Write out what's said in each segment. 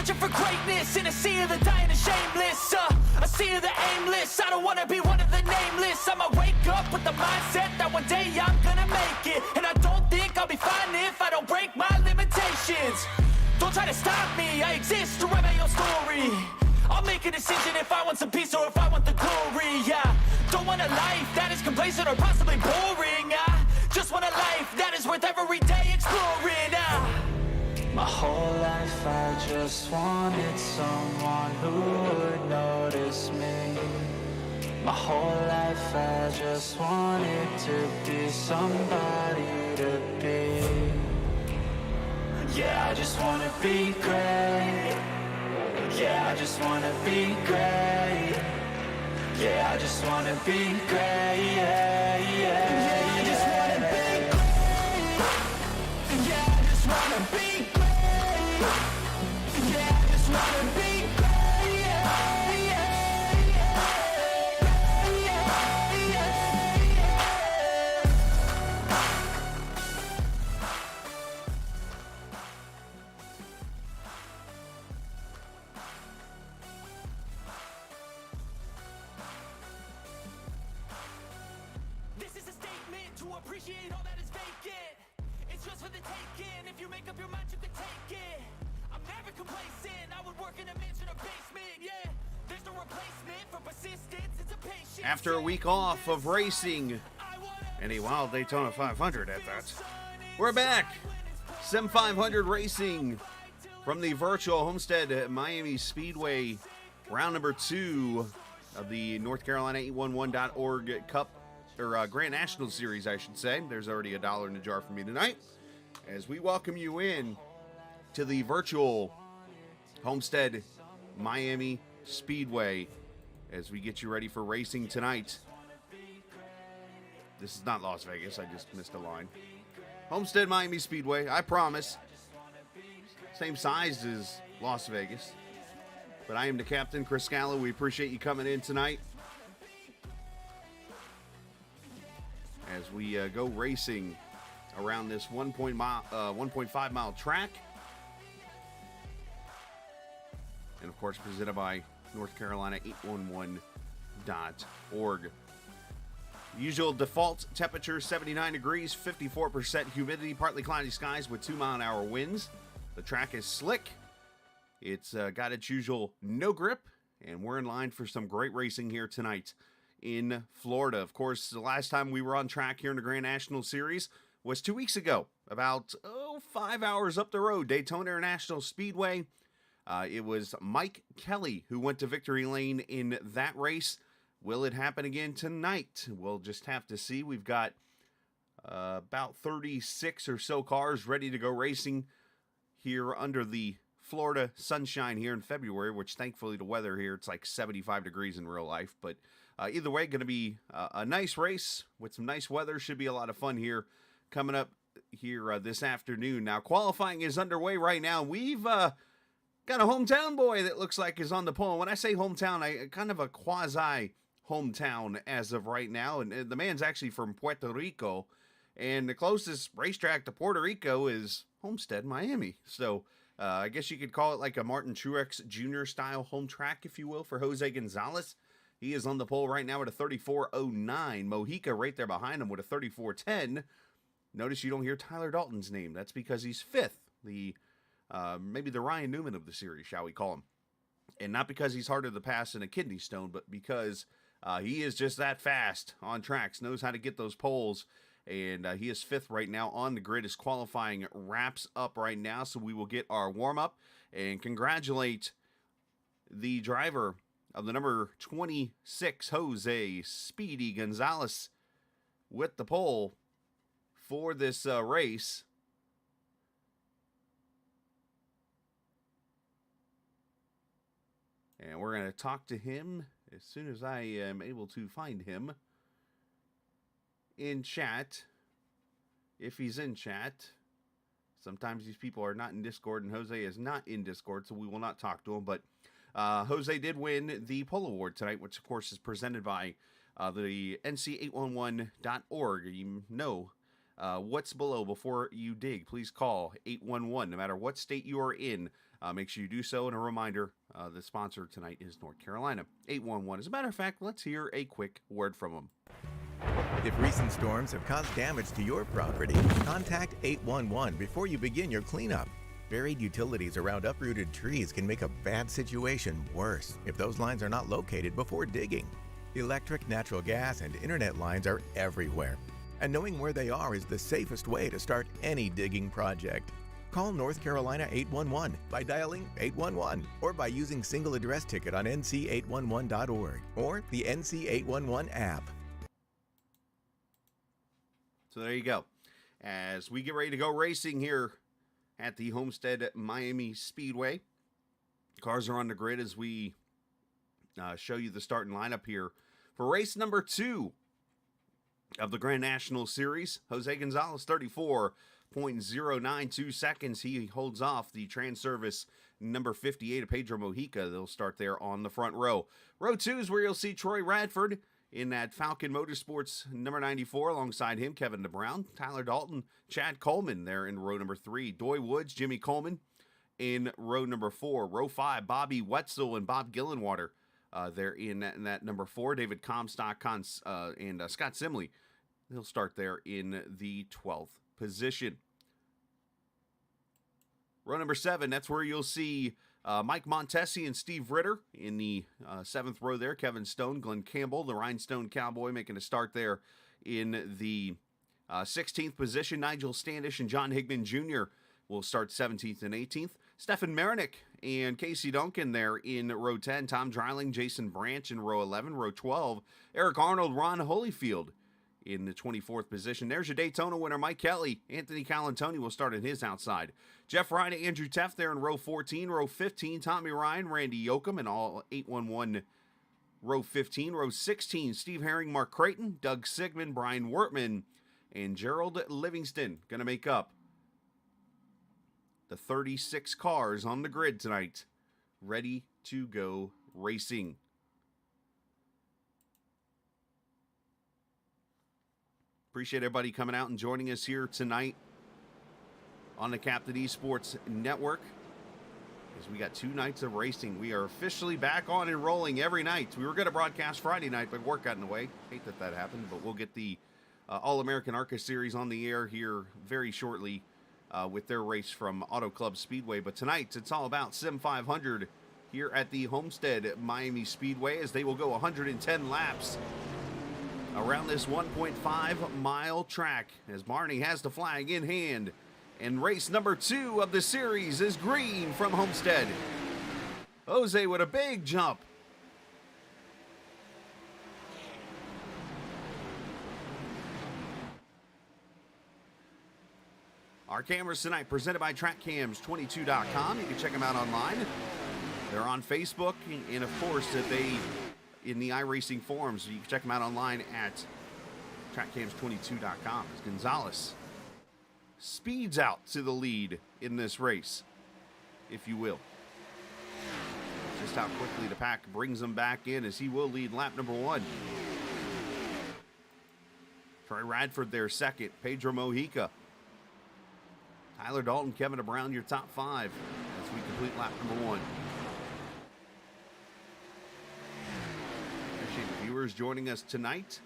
searching for greatness in a sea of the dying and shameless. A sea of the aimless. I don't wanna be one of the nameless. I'ma wake up with the mindset that one day I'm gonna make it. And I don't think I'll be fine if I don't break my limitations. Don't try to stop me, I exist to write my own story. I'll make a decision if I want some peace or if I want the glory. Yeah, don't want a life that is complacent or possibly boring. I just want a life that is worth every day exploring. My whole life I just wanted someone who would notice me. My whole life I just wanted to be somebody to be. Yeah, I just wanna be great. Yeah, I just wanna be great. Yeah, I just wanna be great. Yeah, yeah, I just wanna be great. Yeah, I just wanna be great. Yeah, I just wanna be great. Yeah, yeah, This is a statement to appreciate all that is vacant. It's just for the taking. If you make up your mind, you can take it. I'm never complacent. I would work in a mansion or basement. Yeah, there's no replacement for persistence. It's a patience. After a week off of racing and a wild Daytona 500 at that, we're back. Sim500 Racing from the virtual Homestead-Miami Speedway, round number 2 of the North Carolina 811.org Cup, or Grand National Series, I should say. There's already $1 in the jar for me tonight, as we welcome you in to the virtual Homestead-Miami Speedway, as we get you ready for racing tonight. This is not Las Vegas, I just missed a line. Homestead-Miami Speedway, I promise. Same size as Las Vegas. But I am the captain, Chris Scala. We appreciate you coming in tonight as we go racing around this 1.5 mile track. And of course, presented by North Carolina 811.org. Usual default temperature 79 degrees, 54% humidity, partly cloudy skies with 2-mile-an-hour winds. The track is slick. It's got its usual no grip, and we're in line for some great racing here tonight in Florida. Of course, the last time we were on track here in the Grand National Series was 2 weeks ago, about 5 hours up the road, Daytona International Speedway. It was Mike Kelly who went to victory lane in that race. Will it happen again tonight? We'll just have to see. We've got about 36 or so cars ready to go racing here under the Florida sunshine here in February, which thankfully the weather here, it's like 75 degrees in real life. But either way, going to be a nice race with some nice weather. Should be a lot of fun here coming up here this afternoon. Now, qualifying is underway right now. We've got a hometown boy that looks like is on the pole. When I say hometown, I kind of a quasi hometown as of right now, and the man's actually from Puerto Rico, and the closest racetrack to Puerto Rico is Homestead-Miami. So I guess you could call it like a Martin Truex Jr. style home track, if you will, for Jose Gonzalez. He is on the pole right now at a 34.09. Mojica right there behind him with a 34.10. Notice you don't hear Tyler Dalton's name. That's because he's 5th, the maybe the Ryan Newman of the series, shall we call him. And not because he's harder to pass than a kidney stone, but because he is just that fast on tracks, knows how to get those poles, and he is 5th right now on the grid as qualifying wraps up right now. So we will get our warm-up and congratulate the driver of the number 26, Jose Speedy Gonzalez, with the pole for this race. And we're going to talk to him as soon as I am able to find him in chat, if he's in chat. Sometimes these people are not in Discord, and Jose is not in Discord, so we will not talk to him. But Jose did win the pole award tonight, which, of course, is presented by the NC811.org. You know what's below before you dig. Please call 811, no matter what state you are in. make sure you do so. And a reminder, the sponsor tonight is North Carolina 811. As a matter of fact, let's hear a quick word from them. If recent storms have caused damage to your property, contact 811 before you begin your cleanup. Buried utilities around uprooted trees can make a bad situation worse if those lines are not located before digging. Electric, natural gas, and internet lines are everywhere, and knowing where they are is the safest way to start any digging project. Call North Carolina 811 by dialing 811 or by using single address ticket on nc811.org or the NC811 app. So there you go. As we get ready to go racing here at the Homestead-Miami Speedway, cars are on the grid as we show you the starting lineup here for race number 2 of the Grand National Series. Jose Gonzalez, 34.092 seconds. He holds off the Trans-Service number 58 of Pedro Mojica. They'll start there on the front row. Row 2 is where you'll see Troy Radford in that Falcon Motorsports number 94. Alongside him, Kevin DeBrown, Tyler Dalton, Chad Coleman there in row number 3. Doy Woods, Jimmy Coleman in row number 4. Row 5, Bobby Wetzel and Bob Gillenwater there in that number 4. David Comstock and Scott Simley. He'll start there in the 12th position. Row number 7, that's where you'll see Mike Montesi and Steve Ritter in the 7th row there. Kevin Stone, Glenn Campbell, the Rhinestone Cowboy, making a start there in the 16th position. Nigel Standish and John Higman Jr. will start 17th and 18th. Stefan Marinick and Casey Duncan there in row 10. Tom Dreiling, Jason Branch in row 11. Row 12, Eric Arnold, Ron Holyfield in the 24th position. There's your Daytona winner, Mike Kelly. Anthony Calantoni will start in his outside. Jeff Ryan and Andrew Teff there in row 14. Row 15, Tommy Ryan, Randy Yoakum, and all 811 row 15. Row 16, Steve Herring, Mark Creighton, Doug Sigmund, Brian Wortman, and Gerald Livingston going to make up the 36 cars on the grid tonight, ready to go racing. Appreciate everybody coming out and joining us here tonight on the Captain Esports Network. As we got 2 nights of racing, we are officially back on and rolling every night. We were going to broadcast Friday night, but work got in the way. Hate that happened, but we'll get the All-American ARCA Series on the air here very shortly with their race from Auto Club Speedway. But tonight, it's all about Sim500 here at the Homestead-Miami Speedway, as they will go 110 laps around this 1.5-mile track, as Barney has the flag in hand. And race number 2 of the series is green from Homestead. Jose with a big jump. Our cameras tonight presented by TrackCams22.com. You can check them out online. They're on Facebook, and of course, in the iRacing forums. You can check them out online at TrackCams22.com. As Gonzalez speeds out to the lead in this race, if you will. Just how quickly the pack brings him back in, as he will lead lap number 1. Troy Radford there second. Pedro Mojica, Tyler Dalton, Kevin DeBrown, your top 5 as we complete lap number 1. Appreciate the viewers joining us tonight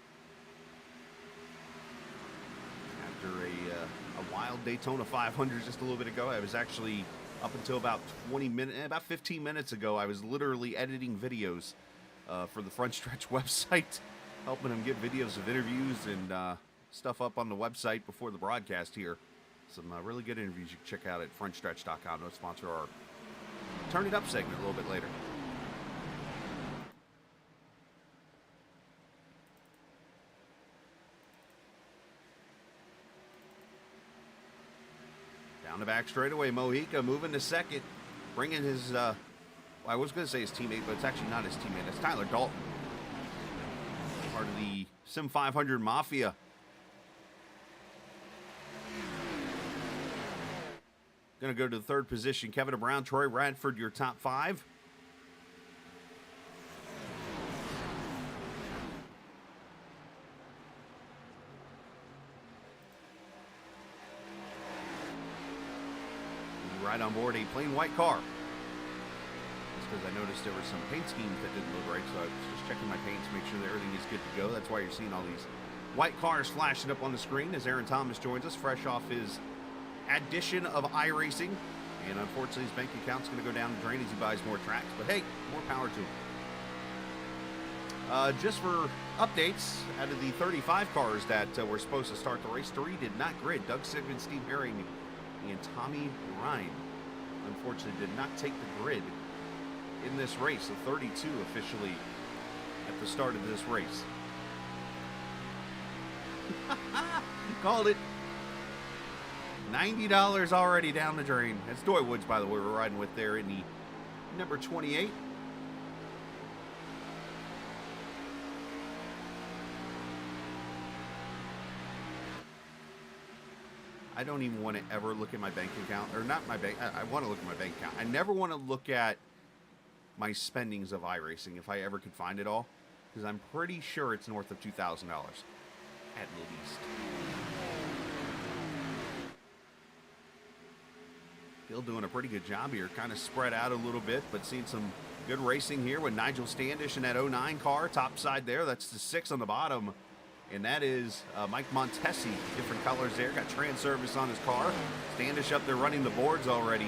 after a wild Daytona 500 just a little bit ago. I was actually up until about 15 minutes ago. I was literally editing videos for the Front Stretch website, helping them get videos of interviews and stuff up on the website before the broadcast here. Some really good interviews you can check out at frontstretch.com. They'll sponsor our Turn It Up segment a little bit later. Down the back straightaway, Mojica moving to second, bringing his, well, I was going to say his teammate, but it's actually not his teammate. It's Tyler Dalton, part of the Sim500 Mafia. Going to go to the 3rd position, Kevin DeBrown, Troy Radford, your top 5. Right on board a plain white car because I noticed there were some paint schemes that didn't look right, so I was just checking my paint to make sure that everything is good to go. That's why you're seeing all these white cars flashing up on the screen as Aaron Thomas joins us, fresh off his addition of iRacing. And unfortunately, his bank account's going to go down the drain as he buys more tracks. But hey, more power to him. Just for updates, out of the 35 cars that were supposed to start the race, 3 did not grid. Doug Sigmund, Steve Herring, and Tommy Ryan, unfortunately, did not take the grid in this race. So 32 officially at the start of this race. Called it. $90 already down the drain. That's Doy Woods, by the way, we're riding with there in the number 28. I don't even want to ever look at my bank account, or not my bank. I want to look at my bank account. I never want to look at my spendings of iRacing if I ever could find it all, because I'm pretty sure it's north of $2,000 at least. Still doing a pretty good job here, kind of spread out a little bit, but seeing some good racing here with Nigel Standish in that 09 car, top side there. That's the 6 on the bottom. And that is Mike Montesi, different colors there. Got trans service on his car. Standish up there running the boards already.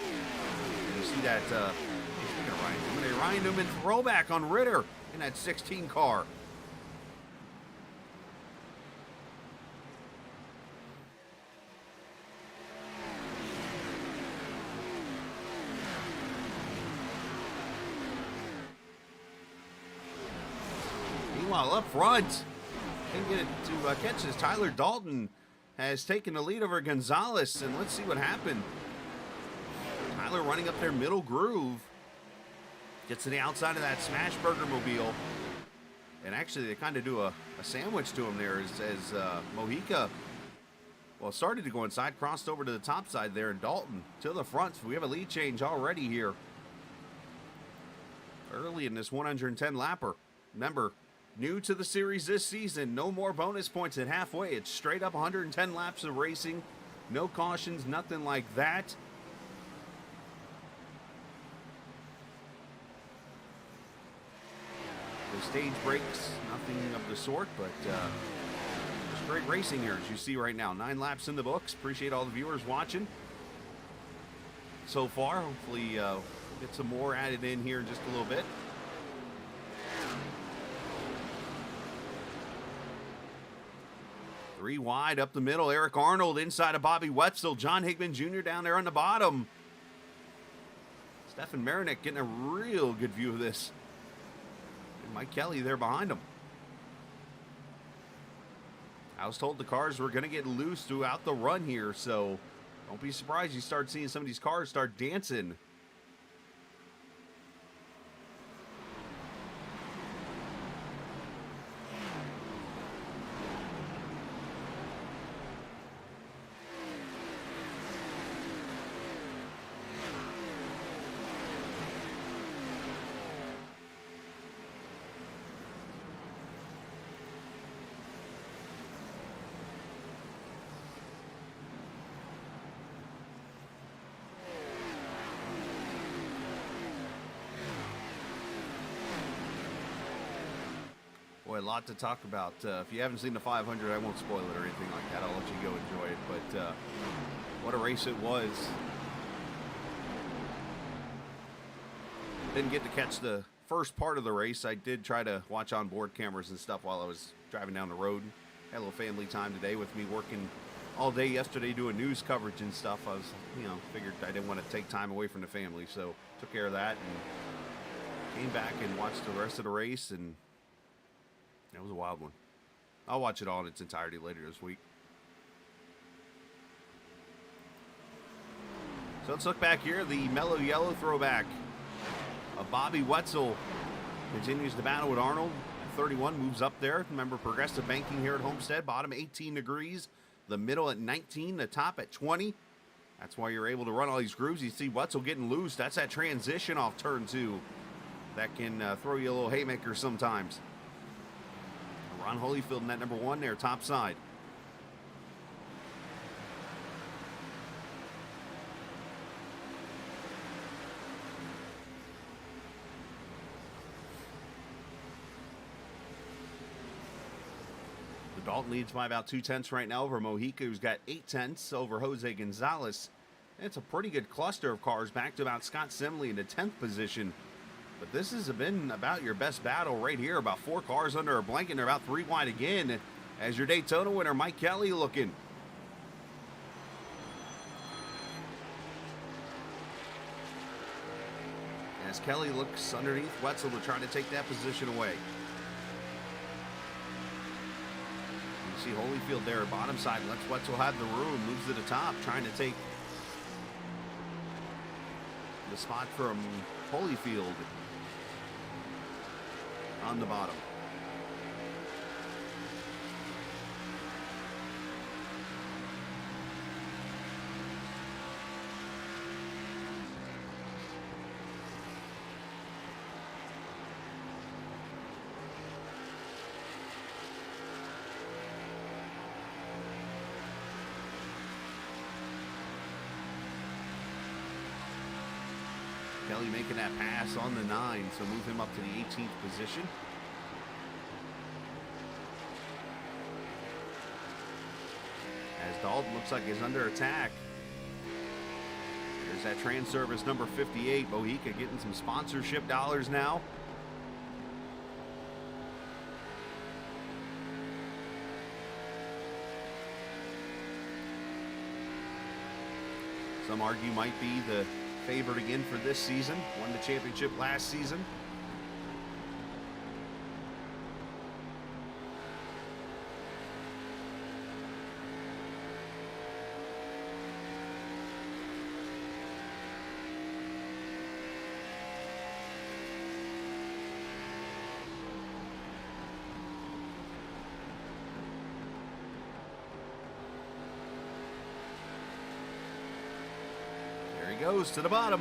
And you see that, speaking of Ryan Newman throwback on Ritter in that 16 car. Meanwhile, up front, didn't get it to catch this. Tyler Dalton has taken the lead over Gonzalez, and let's see what happened. Tyler running up their middle groove. Gets to the outside of that Smashburger mobile. And actually, they kind of do a sandwich to him there as Mojica, well, started to go inside, crossed over to the top side there, and Dalton to the front. We have a lead change already here. Early in this 110 lapper. Remember, new to the series this season, no more bonus points at halfway. It's straight up 110 laps of racing. No cautions, nothing like that. The stage breaks, nothing of the sort, but just great racing here, as you see right now. 9 laps in the books. Appreciate all the viewers watching so far. Hopefully get some more added in here in just a little bit. Three wide up the middle. Eric Arnold inside of Bobby Wetzel. John Higman Jr. down there on the bottom. Stefan Marinik getting a real good view of this. And Mike Kelly there behind him. I was told the cars were going to get loose throughout the run here, so don't be surprised you start seeing some of these cars start dancing. Boy, a lot to talk about. If you haven't seen the 500, I won't spoil it or anything like that. I'll let you go enjoy it. But what a race it was. Didn't get to catch the first part of the race. I did try to watch on board cameras and stuff while I was driving down the road. Had a little family time today with me working all day yesterday doing news coverage and stuff. I was, figured I didn't want to take time away from the family, so took care of that and came back and watched the rest of the race, and it was a wild one. I'll watch it all in its entirety later this week. So let's look back here. The mellow yellow throwback of Bobby Wetzel continues to battle with Arnold. 31 moves up there. Remember, progressive banking here at Homestead. Bottom 18 degrees. The middle at 19. The top at 20. That's why you're able to run all these grooves. You see Wetzel getting loose. That's that transition off turn 2. That can throw you a little haymaker sometimes. Ron Holyfield in that number 1 there, top side. Dalton leads by about 2/10 right now over Mojica, who's got 8/10 over Jose Gonzalez. It's a pretty good cluster of cars back to about Scott Simley in the 10th position. But this has been about your best battle right here. About 4 cars under a blanket, and they're about 3 wide again. As your Daytona winner, Mike Kelly, looking. As Kelly looks underneath Wetzel to try to take that position away. You see Holyfield there, bottom side, lets Wetzel have the room, moves to the top, trying to take the spot from Holyfield on the bottom. Kelly making that pass on the 9, so move him up to the 18th position. As Dalton looks like he's under attack. There's that trans service number 58. Mojica getting some sponsorship dollars now. Some argue might be the favorite again for this season. Won the championship last season. Goes to the bottom.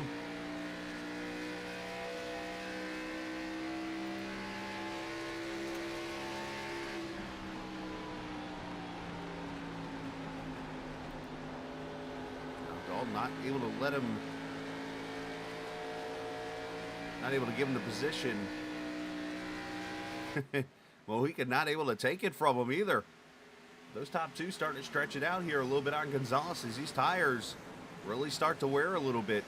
Dalton not able to let him, not able to give him the position. Well, he could not able to take it from him either. Those top 2 starting to stretch it out here a little bit on Gonzalez as these tires really start to wear a little bit.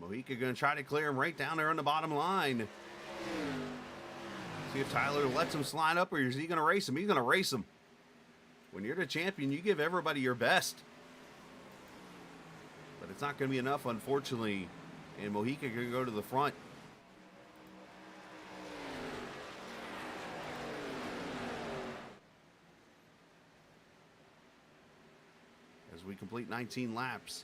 Mojica going to try to clear him right down there on the bottom line. See if Tyler lets him slide up, or is he going to race him? He's going to race him. When you're the champion, you give everybody your best. But it's not going to be enough, unfortunately. And Mojica going to go to the front. As we complete 19 laps.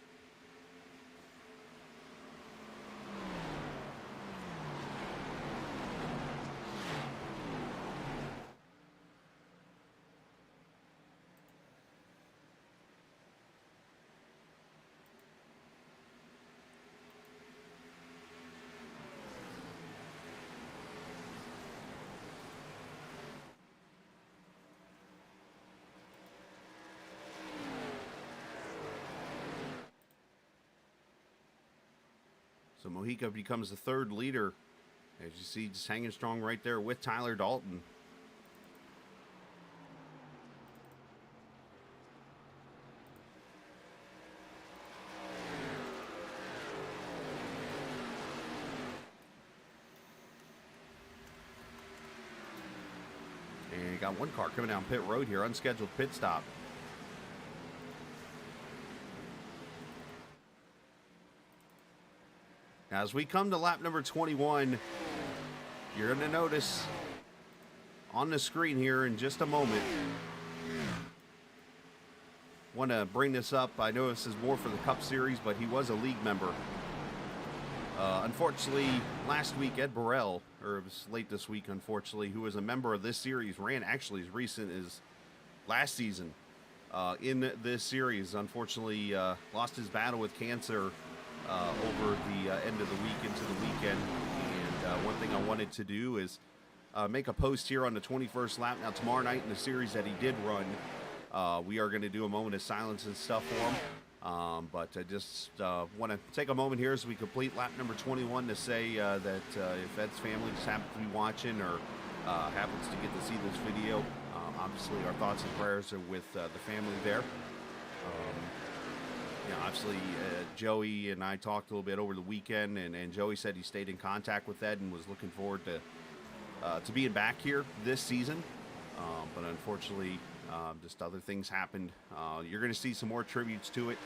So Mojica becomes the 3rd leader. As you see, just hanging strong right there with Tyler Dalton. And you got one car coming down pit road here, unscheduled pit stop. Now, as we come to lap number 21, you're going to notice on the screen here in just a moment. Want to bring this up. I know this is more for the Cup Series, but he was a league member. Unfortunately, last week, Ed Burrell, or it was late this week, unfortunately, who was a member of this series, ran actually as recent as last season in this series. Unfortunately, lost his battle with cancer over the end of the week into the weekend, and one thing I wanted to do is make a post here on the 21st lap. Now, tomorrow night in the series that he did run, we are going to do a moment of silence and stuff for him. But I just want to take a moment here as we complete lap number 21 to say that if Ed's family just happens to be watching or happens to get to see this video, obviously our thoughts and prayers are with the family there. Obviously Joey and I talked a little bit over the weekend, and Joey said he stayed in contact with Ed and was looking forward to being back here this season. But unfortunately, just other things happened. You're going to see some more tributes to it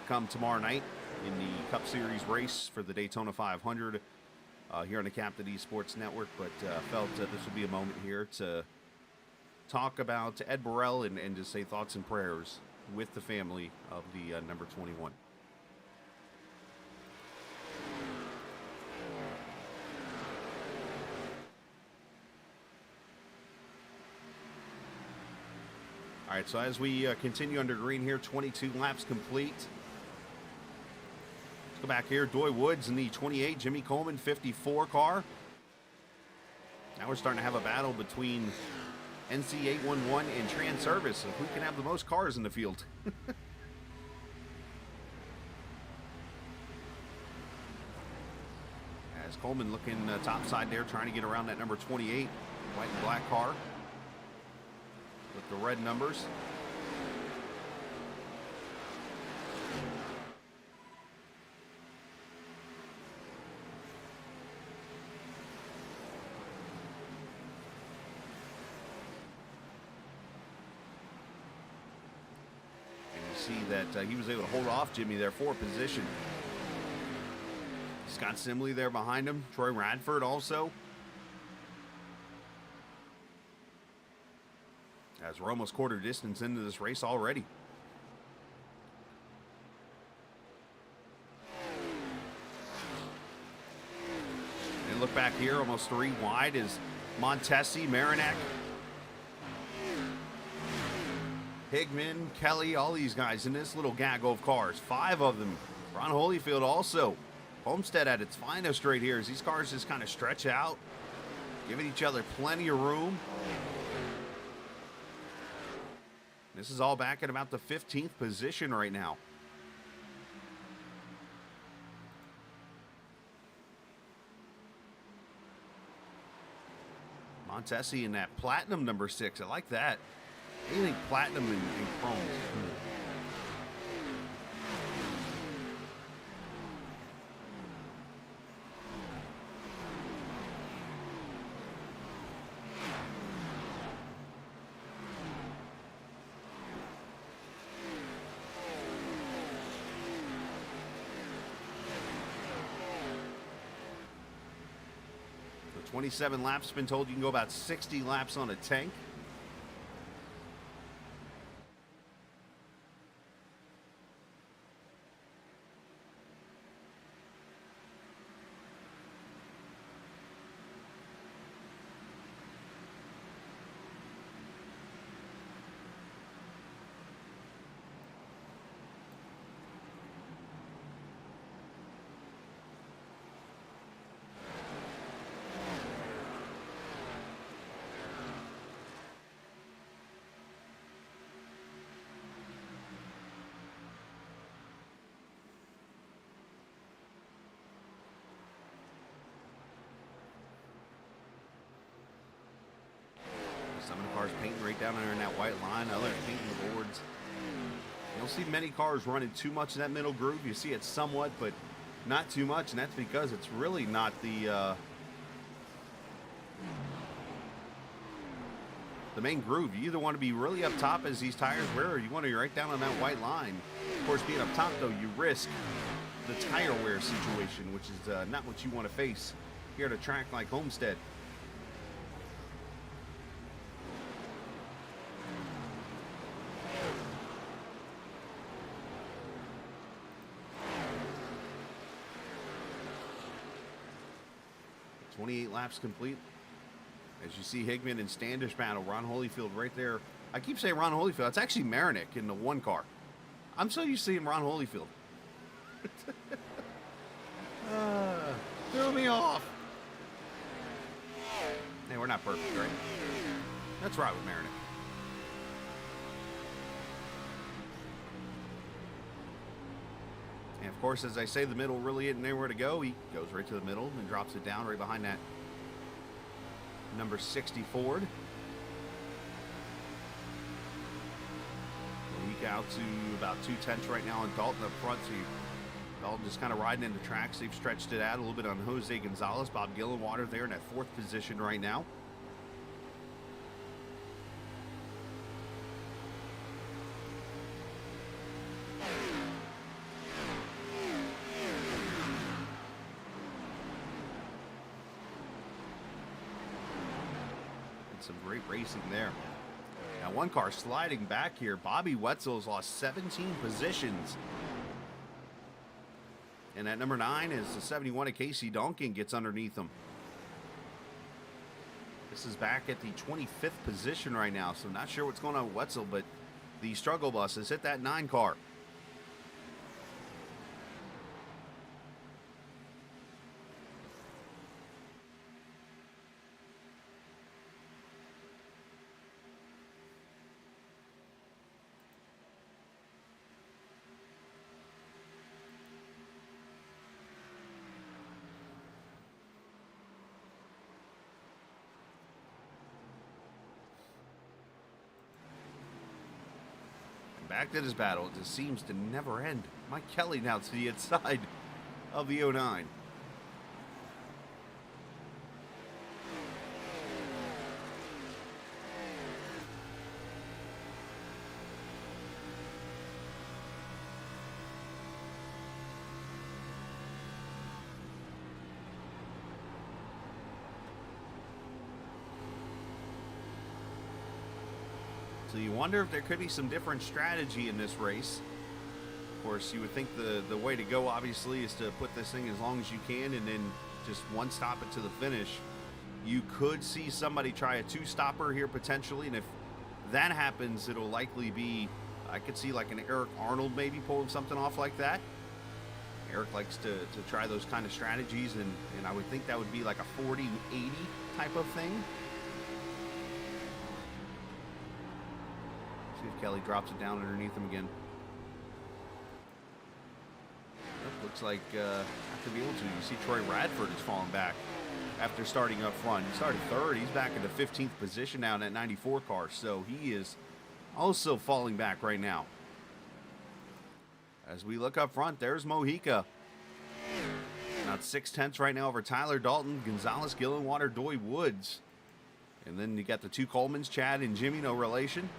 come tomorrow night in the Cup Series race for the Daytona 500 here on the Captain Esports Network. But felt this would be a moment here to talk about Ed Burrell and just say thoughts and prayers with the family of the number 21. All right, so as we continue under green here, 22 laps complete. Let's go back here. Doy Woods in the 28, Jimmy Coleman 54 car. Now we're starting to have a battle between NC811 and Trans Service of who can have the most cars in the field. As Coleman looking topside there, trying to get around that number 28 white and black car with the red numbers. See that he was able to hold off Jimmy there for position. Scott Simley there behind him. Troy Radford also. As we're almost quarter distance into this race already. And look back here, almost 3 wide is Montesi, Marinak, Higman, Kelly, all these guys in this little gaggle of cars. 5 of them. Ron Holyfield also. Homestead at its finest right here as these cars just kind of stretch out, giving each other plenty of room. This is all back at about the 15th position right now. Montesi in that platinum number 6. I like that. Anything platinum and chrome. So 27 laps, been told you can go about 60 laps on a tank. Some of the cars painting right down there in that white line, others painting the boards. You don't see many cars running too much in that middle groove. You see it somewhat, but not too much, and that's because it's really not the main groove. You either want to be really up top as these tires wear, or you want to be right down on that white line. Of course, being up top, though, you risk the tire wear situation, which is not what you want to face here at a track like Homestead. .28 laps complete. As you see Higman and Standish battle, Ron Holyfield right there. I keep saying Ron Holyfield. It's actually Marinak in the 1 car. I'm so used to seeing Ron Holyfield. Threw me off. Hey, we're not perfect, right? That's right with Marinette. And of course, as I say, the middle really isn't anywhere to go. He goes right to the middle and drops it down right behind that number 60 Ford. Week out to about 2/10 right now on Dalton up front. So Dalton just kind of riding into tracks. They've stretched it out a little bit on Jose Gonzalez. Bob Gillenwater there in that 4th position right now. Some great racing there. Now one car sliding back here. Bobby Wetzel's lost 17 positions. And at number 9 is the 71 of Casey Duncan gets underneath him. This is back at the 25th position right now, so not sure what's going on with Wetzel, but the struggle bus has hit that 9 car. Back to this battle. It just seems to never end. Mike Kelly now to the inside of the 09. So you wonder if there could be some different strategy in this race. Of course, you would think the way to go, obviously, is to put this thing as long as you can and then just one stop it to the finish. You could see somebody try a 2-stopper here potentially, and if that happens, it'll likely be, I could see like an Eric Arnold maybe pulling something off like that. Eric likes to try those kind of strategies, and I would think that would be like a 40-80 type of thing. See if Kelly drops it down underneath him again. Yep, looks like not to be able to. You see Troy Radford is falling back after starting up front. He started 3rd. He's back in the 15th position now in that 94 car. So he is also falling back right now. As we look up front, there's Mojica. About 6/10 right now over Tyler Dalton, Gonzalez, Gillenwater, Doy Woods. And then you got the 2 Colemans, Chad and Jimmy, no relation.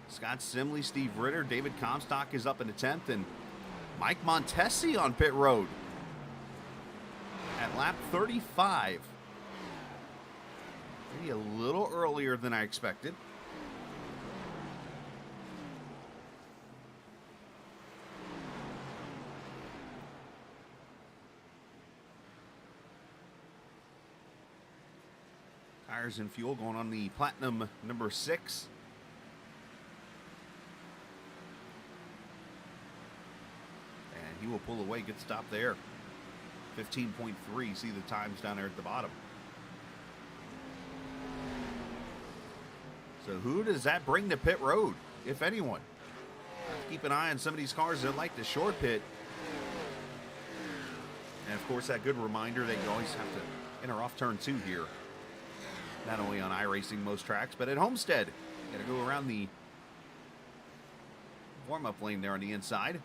Scott Simley, Steve Ritter, David Comstock is up in the 10th, and Mike Montesi on pit road at lap 35. Maybe a little earlier than I expected. Tires and fuel going on the Platinum number 6. He will pull away, good stop there. 15.3, see the times down there at the bottom. So who does that bring to pit road, if anyone? Keep an eye on some of these cars that like the short pit. And of course, that good reminder that you always have to enter off turn 2 here. Not only on iRacing most tracks, but at Homestead. Got to go around the warm-up lane there on the inside.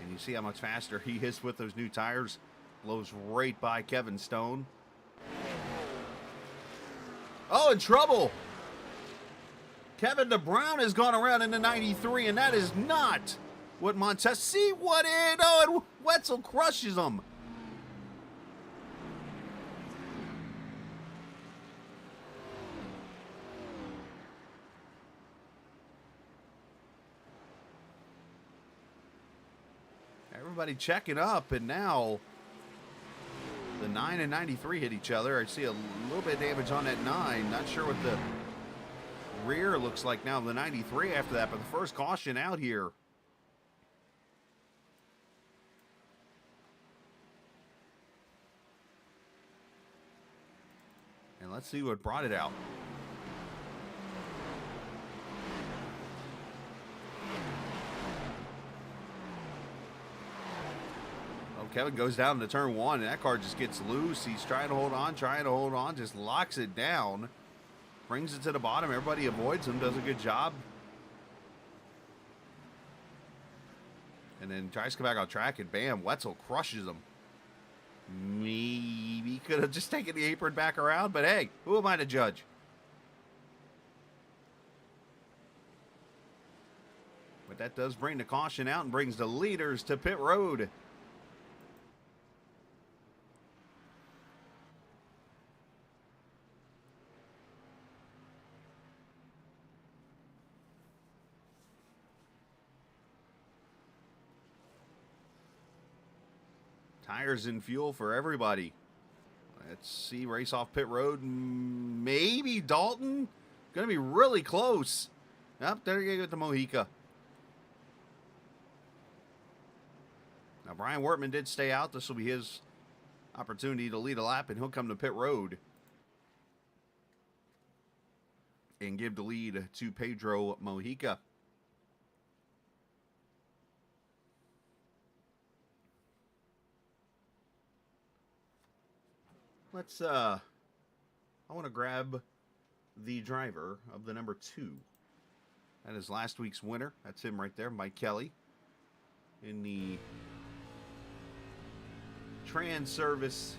And you see how much faster he is with those new tires. Blows right by Kevin Stone. Oh, in trouble. Kevin DeBrown has gone around in the 93, and that is not what Montesi wanted. Oh, and Wetzel crushes him. Everybody checking up, and now 9 and 93 hit each other. I see a little bit of damage on that 9. Not sure what the rear looks like now. The 93 after that, but the first caution out here. And let's see what brought it out. Kevin goes down to turn 1, and that car just gets loose. He's trying to hold on, just locks it down, brings it to the bottom. Everybody avoids him, does a good job. And then tries to come back on track, and bam, Wetzel crushes him. Maybe could have just taken the apron back around, but hey, who am I to judge? But that does bring the caution out and brings the leaders to pit road. Tires and fuel for everybody. Let's see, race off pit road. Maybe Dalton. Going to be really close. Up there you get the Mojica. Now, Brian Wortman did stay out. This will be his opportunity to lead a lap, and he'll come to pit road and give the lead to Pedro Mojica. Let's, I want to grab the driver of the number 2. That is last week's winner. That's him right there, Mike Kelly. In the Trans Service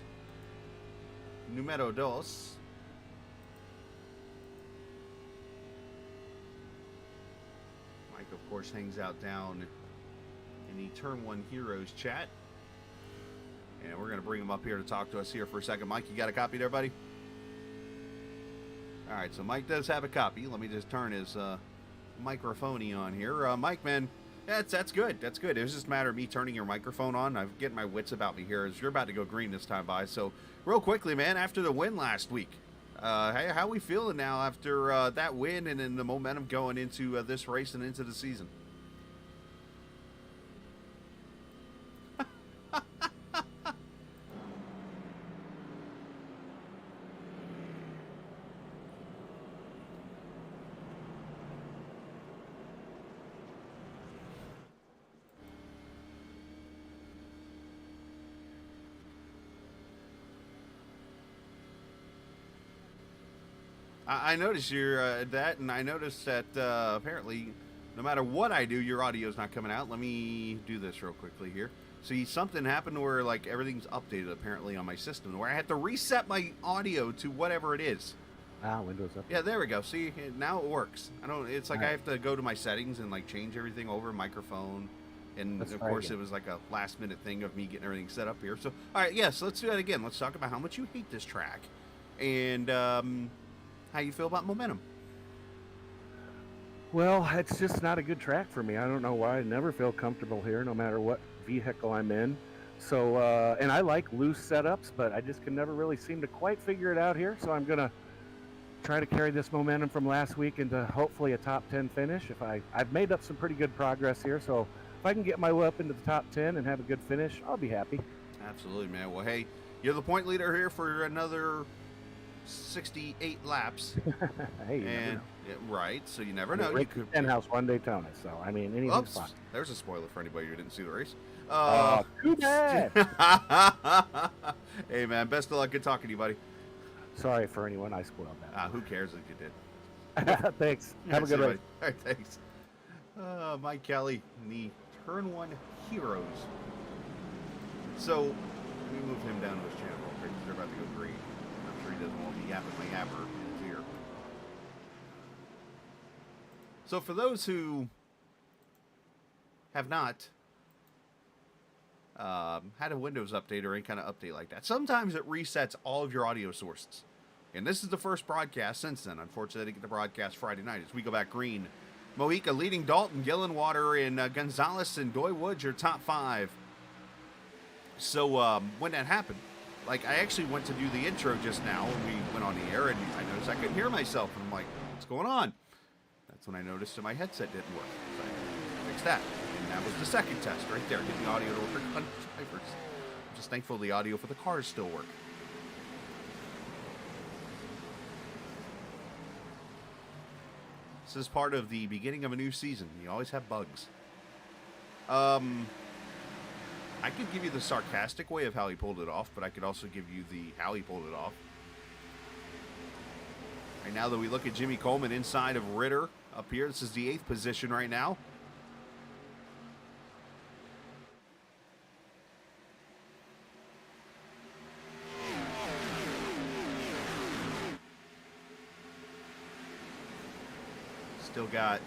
Numero 2. Mike, of course, hangs out down in the Turn 1 Heroes chat. And we're going to bring him up here to talk to us here for a second. Mike, you got a copy there, buddy? All right, so Mike does have a copy. Let me just turn his microphone on here. Mike, man, that's good. That's good. It was just a matter of me turning your microphone on. I'm getting my wits about me here as you're about to go green this time by. So real quickly, man, after the win last week, how we feeling now after that win and then the momentum going into this race and into the season? I noticed you're that, and I noticed that apparently, no matter what I do, your audio's not coming out. Let me do this real quickly here. See, something happened where like everything's updated apparently on my system, where I had to reset my audio to whatever it is. Windows up. Yeah, there we go. See, now it works. I don't. It's like I have to go to my settings and like change everything over, microphone, and of course it was like a last minute thing of me getting everything set up here. So, all right, yes, let's do that again. Let's talk about how much you hate this track, and how you feel about momentum. Well, it's just not a good track for me. I don't know why. I never feel comfortable here, no matter what vehicle I'm in. So, and I like loose setups, but I just can never really seem to quite figure it out here. So I'm going to try to carry this momentum from last week into hopefully a top 10 finish. I've made up some pretty good progress here. So if I can get my way up into the top 10 and have a good finish, I'll be happy. Absolutely, man. Well, hey, you're the point leader here for another 68 laps. Hey, you and right, so you never know. You could penthouse one Daytona, so I mean anything's fine. There's a spoiler for anybody who didn't see the race. Too bad. Hey man, best of luck. Good talking to you, buddy. Sorry for anyone I spoiled that. Who cares if you did? Thanks. Have a good race. All right, thanks. Mike Kelly, the Turn 1 Heroes. So let me move him down to his channel real quick. They're about to go green. I'm sure he doesn't want me yapping my yapper in his ear. So for those who have not had a Windows update or any kind of update like that, sometimes it resets all of your audio sources. And this is the first broadcast since then. Unfortunately, I didn't get the broadcast Friday night as we go back green. Mojica leading Dalton, Gillenwater, and Gonzalez and Doy Woods, your top 5. So when that happened, Like, I actually went to do the intro just now when we went on the air, and I noticed I couldn't hear myself. And I'm like, what's going on? That's when I noticed that my headset didn't work. So I fixed that. And that was the second test right there. Get the audio to work on drivers. I'm just thankful the audio for the cars still work. This is part of the beginning of a new season. You always have bugs. I could give you the sarcastic way of how he pulled it off, but I could also give you the how he pulled it off. Right now that we look at Jimmy Coleman inside of Ritter up here, this is the 8th position right now. Still got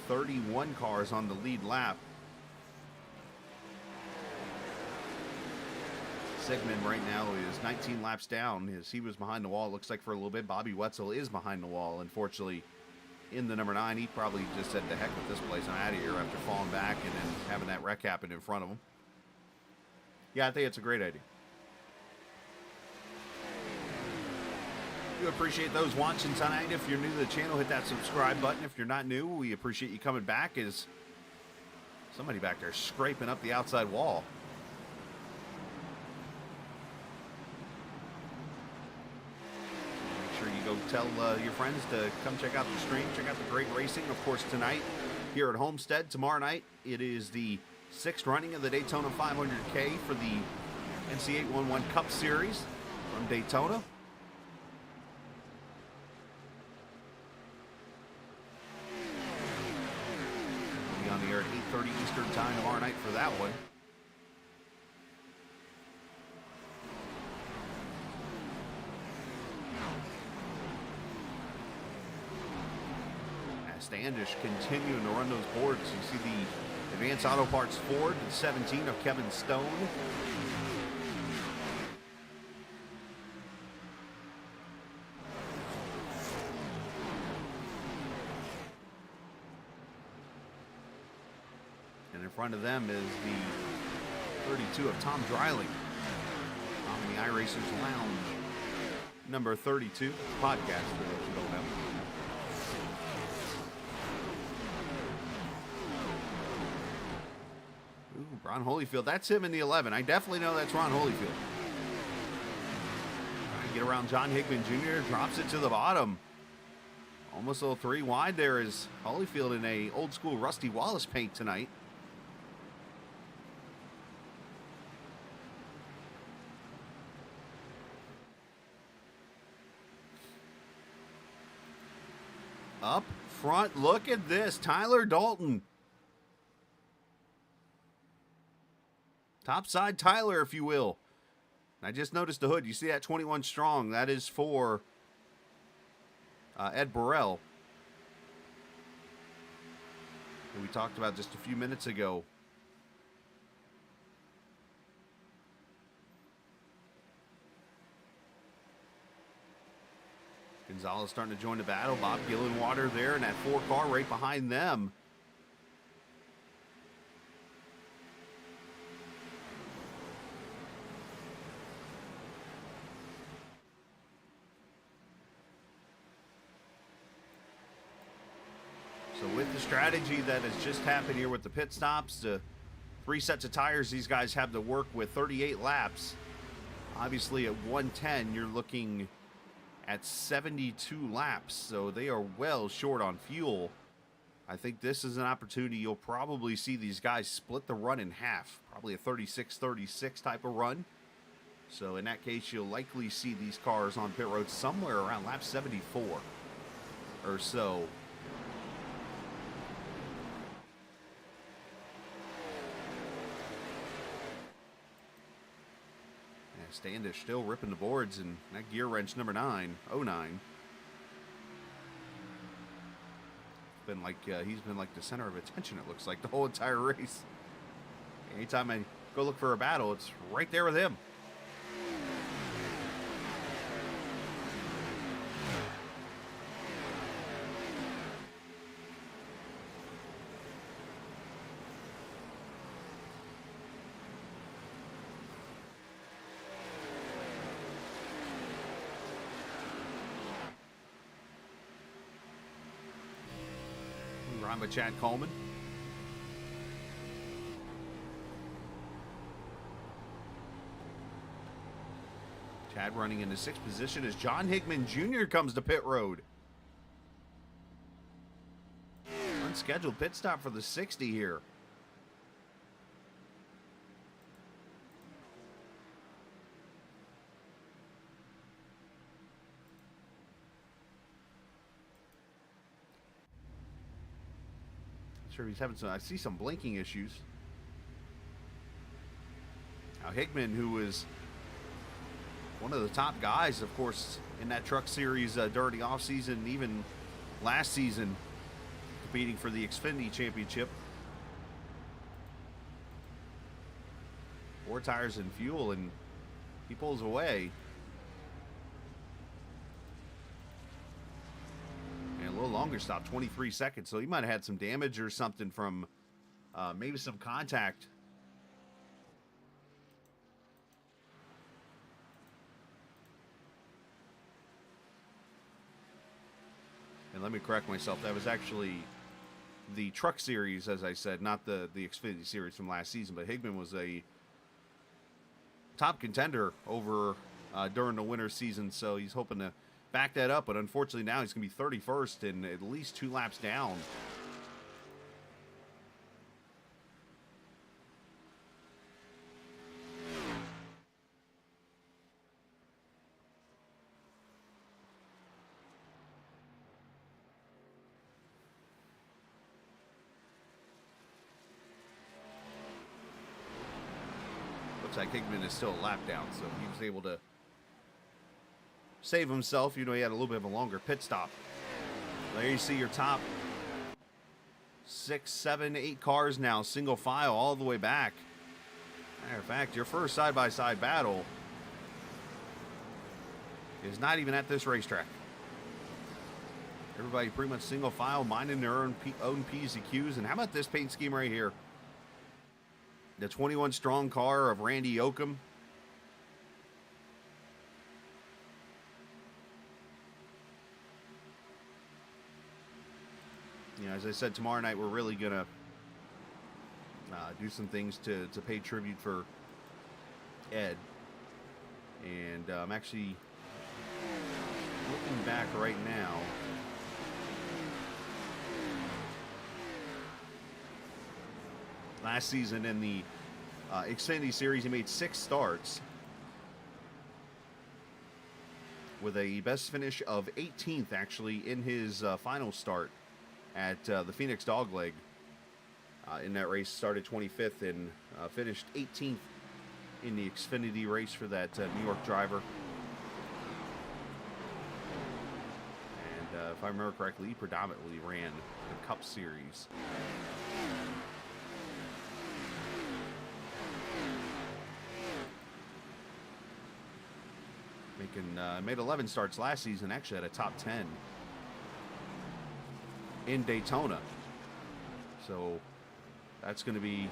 31 cars on the lead lap. Sigmund right now is 19 laps down as he was behind the wall. It looks like for a little bit. Bobby Wetzel is behind the wall, unfortunately, in the number 9. He probably just said, "The heck with this place, I'm out of here," after falling back and then having that wreck happen in front of him. Yeah, I think it's a great idea. We appreciate those watching tonight. If you're new to the channel, hit that subscribe button. If you're not new, we appreciate you coming back. As somebody back there scraping up the outside wall. Make sure you go tell your friends to come check out the stream, check out the great racing. Of course, tonight here at Homestead. Tomorrow night, it is the 6th running of the Daytona 500K for the NC811 Cup Series from Daytona. On the air at 8:30 Eastern time tomorrow night for that one. As Standish continuing to run those boards, you see the Advanced Auto Parts Ford, the 17 of Kevin Stone. And in front of them is the 32 of Tom Dreiling on the iRacing's Lounge. Number 32, podcast for those who don't know. Ooh, Ron Holyfield. That's him in the 11. I definitely know that's Ron Holyfield. Trying to get around John Hickman Jr. Drops it to the bottom. Almost a little 3 wide there is Holyfield in a old school Rusty Wallace paint tonight. Up front, look at this. Tyler Dalton. Topside Tyler, if you will. I just noticed the hood. You see that 21 strong? That is for Ed Burrell, who we talked about just a few minutes ago. Gonzalez starting to join the battle. Bob Gillenwater there in that 4 car right behind them. So with the strategy that has just happened here with the pit stops, the 3 sets of tires these guys have to work with, 38 laps. Obviously at 110, you're looking at 72 laps, so they are well short on fuel. I think this is an opportunity you'll probably see these guys split the run in half, probably a 36-36 type of run. So in that case, you'll likely see these cars on pit road somewhere around lap 74 or so. Standish still ripping the boards, and that gear wrench number 9, 09. Been like he's been like the center of attention, it looks like, the whole entire race. Anytime I go look for a battle, it's right there with him. Drawn by Chad Coleman. Chad running into 6th position as John Hickman Jr. comes to pit road. Unscheduled pit stop for the 60 here. Sure, he's having some. I see some blinking issues. Now Hickman, who is one of the top guys, of course, in that truck series during the offseason, even last season, competing for the Xfinity Championship. 4 tires and fuel, and he pulls away. And a little longer stop, 23 seconds. So he might have had some damage or something from maybe some contact. And let me correct myself. That was actually the truck series, as I said, not the Xfinity series from last season. But Hickman was a top contender over during the winter season, so he's hoping to back that up. But unfortunately now he's going to be 31st and at least 2 laps down. Looks like Hickman is still a lap down, so he was able to save himself. You know, he had a little bit of a longer pit stop. There you see your top 6, 7, 8 cars now, single file all the way back. Matter of fact, your first side-by-side battle is not even at this racetrack. Everybody pretty much single file, minding their own P's and Q's. And how about this paint scheme right here? The 21 strong car of Randy Yoakum. You know, as I said, tomorrow night we're really gonna do some things to pay tribute for Ed. And I'm actually looking back right now. Last season in the Xfinity Series, he made 6 starts with a best finish of 18th, actually, in his final start at the Phoenix Dogleg. In that race, started 25th and finished 18th in the Xfinity race for that New York driver. And if I remember correctly, he predominantly ran the Cup Series. Made 11 starts last season, actually had a top 10 in Daytona. So that's going to be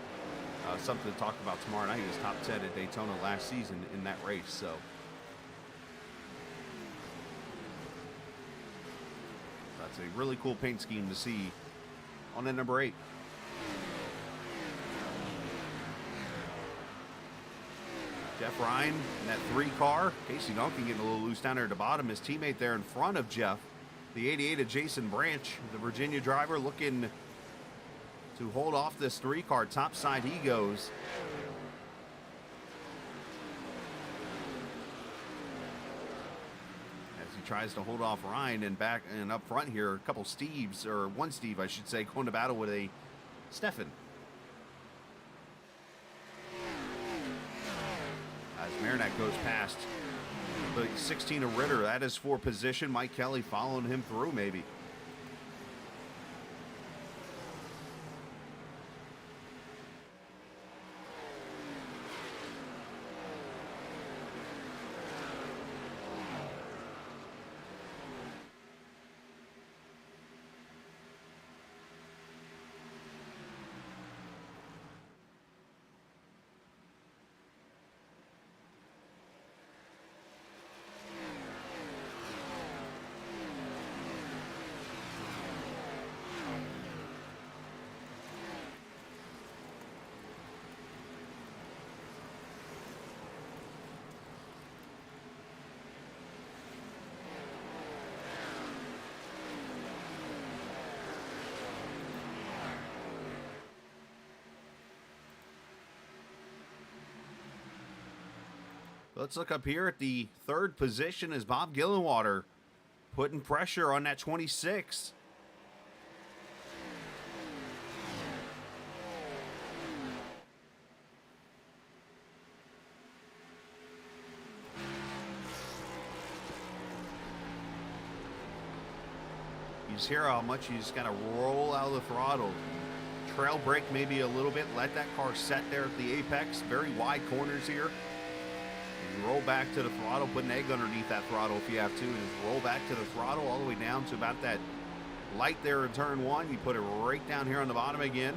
something to talk about tomorrow night. He was top 10 at Daytona last season in that race. So that's a really cool paint scheme to see on the number 8. Jeff Ryan in that 3 car. Casey Duncan getting a little loose down there at the bottom. His teammate there in front of Jeff, the 88 of Jason Branch, the Virginia driver, looking to hold off this 3 car. Top side he goes. As he tries to hold off Ryan, and back and up front here, a couple Steves, or one Steve, I should say, going to battle with a Stefan. As Marinak goes past the 16 of Ritter, that is for position. Mike Kelly following him through, maybe. Let's look up here at the third position as Bob Gillenwater putting pressure on that 26. You just hear how much you just got to roll out of the throttle. Trail brake maybe a little bit. Let that car set there at the apex. Very wide corners here. And you roll back to the throttle. Put an egg underneath that throttle if you have to. And just roll back to the throttle all the way down to about that light there in turn one. You put it right down here on the bottom again.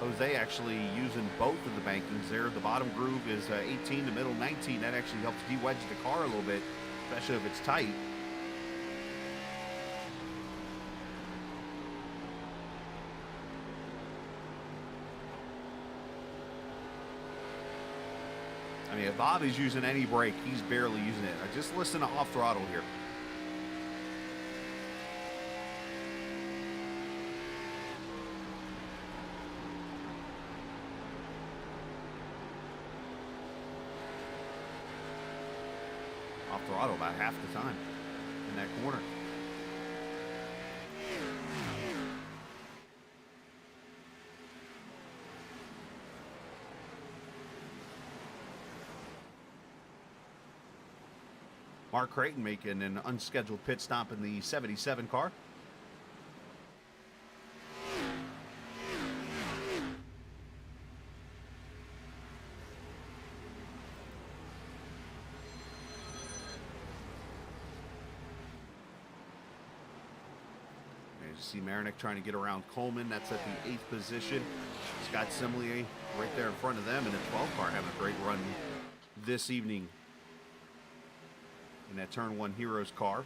Jose actually using both of the bankings there. The bottom groove is 18, the middle 19. That actually helps de-wedge the car a little bit, especially if it's tight. I mean, if Bob is using any brake, he's barely using it. I just listen to off throttle here. Off throttle about half the time in that corner. Mark Creighton making an unscheduled pit stop in the 77 car. You see Marinik trying to get around Coleman. That's at the 8th position. Scott Simlier right there in front of them, and the 12 car having a great run this evening in that Turn 1 Heroes car.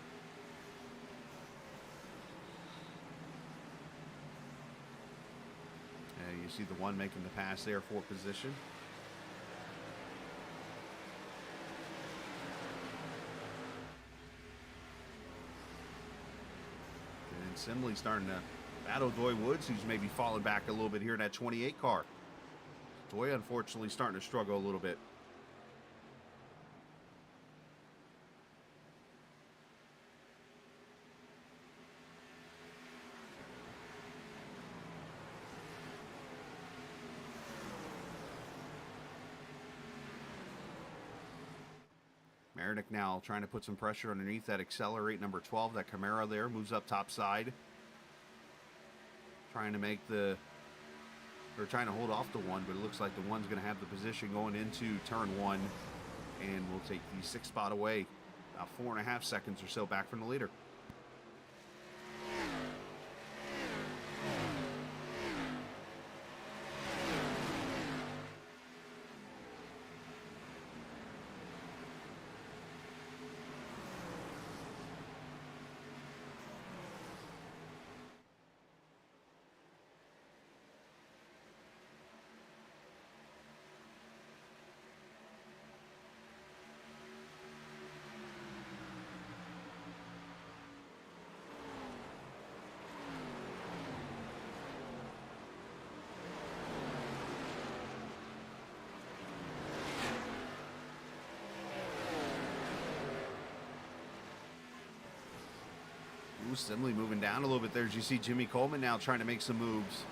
And you see the one making the pass there for position. And Simley starting to battle Doy Woods, who's maybe falling back a little bit here in that 28 car. Doy unfortunately starting to struggle a little bit. Marinik now trying to put some pressure underneath that accelerate number 12. That Camaro there moves up top side. Trying to make the, or trying to hold off the one, but it looks like the one's going to have the position going into turn one. And we'll take the 6th spot away. About 4.5 seconds or so back from the leader. Ooh, Simley moving down a little bit there. As you see Jimmy Coleman now trying to make some moves.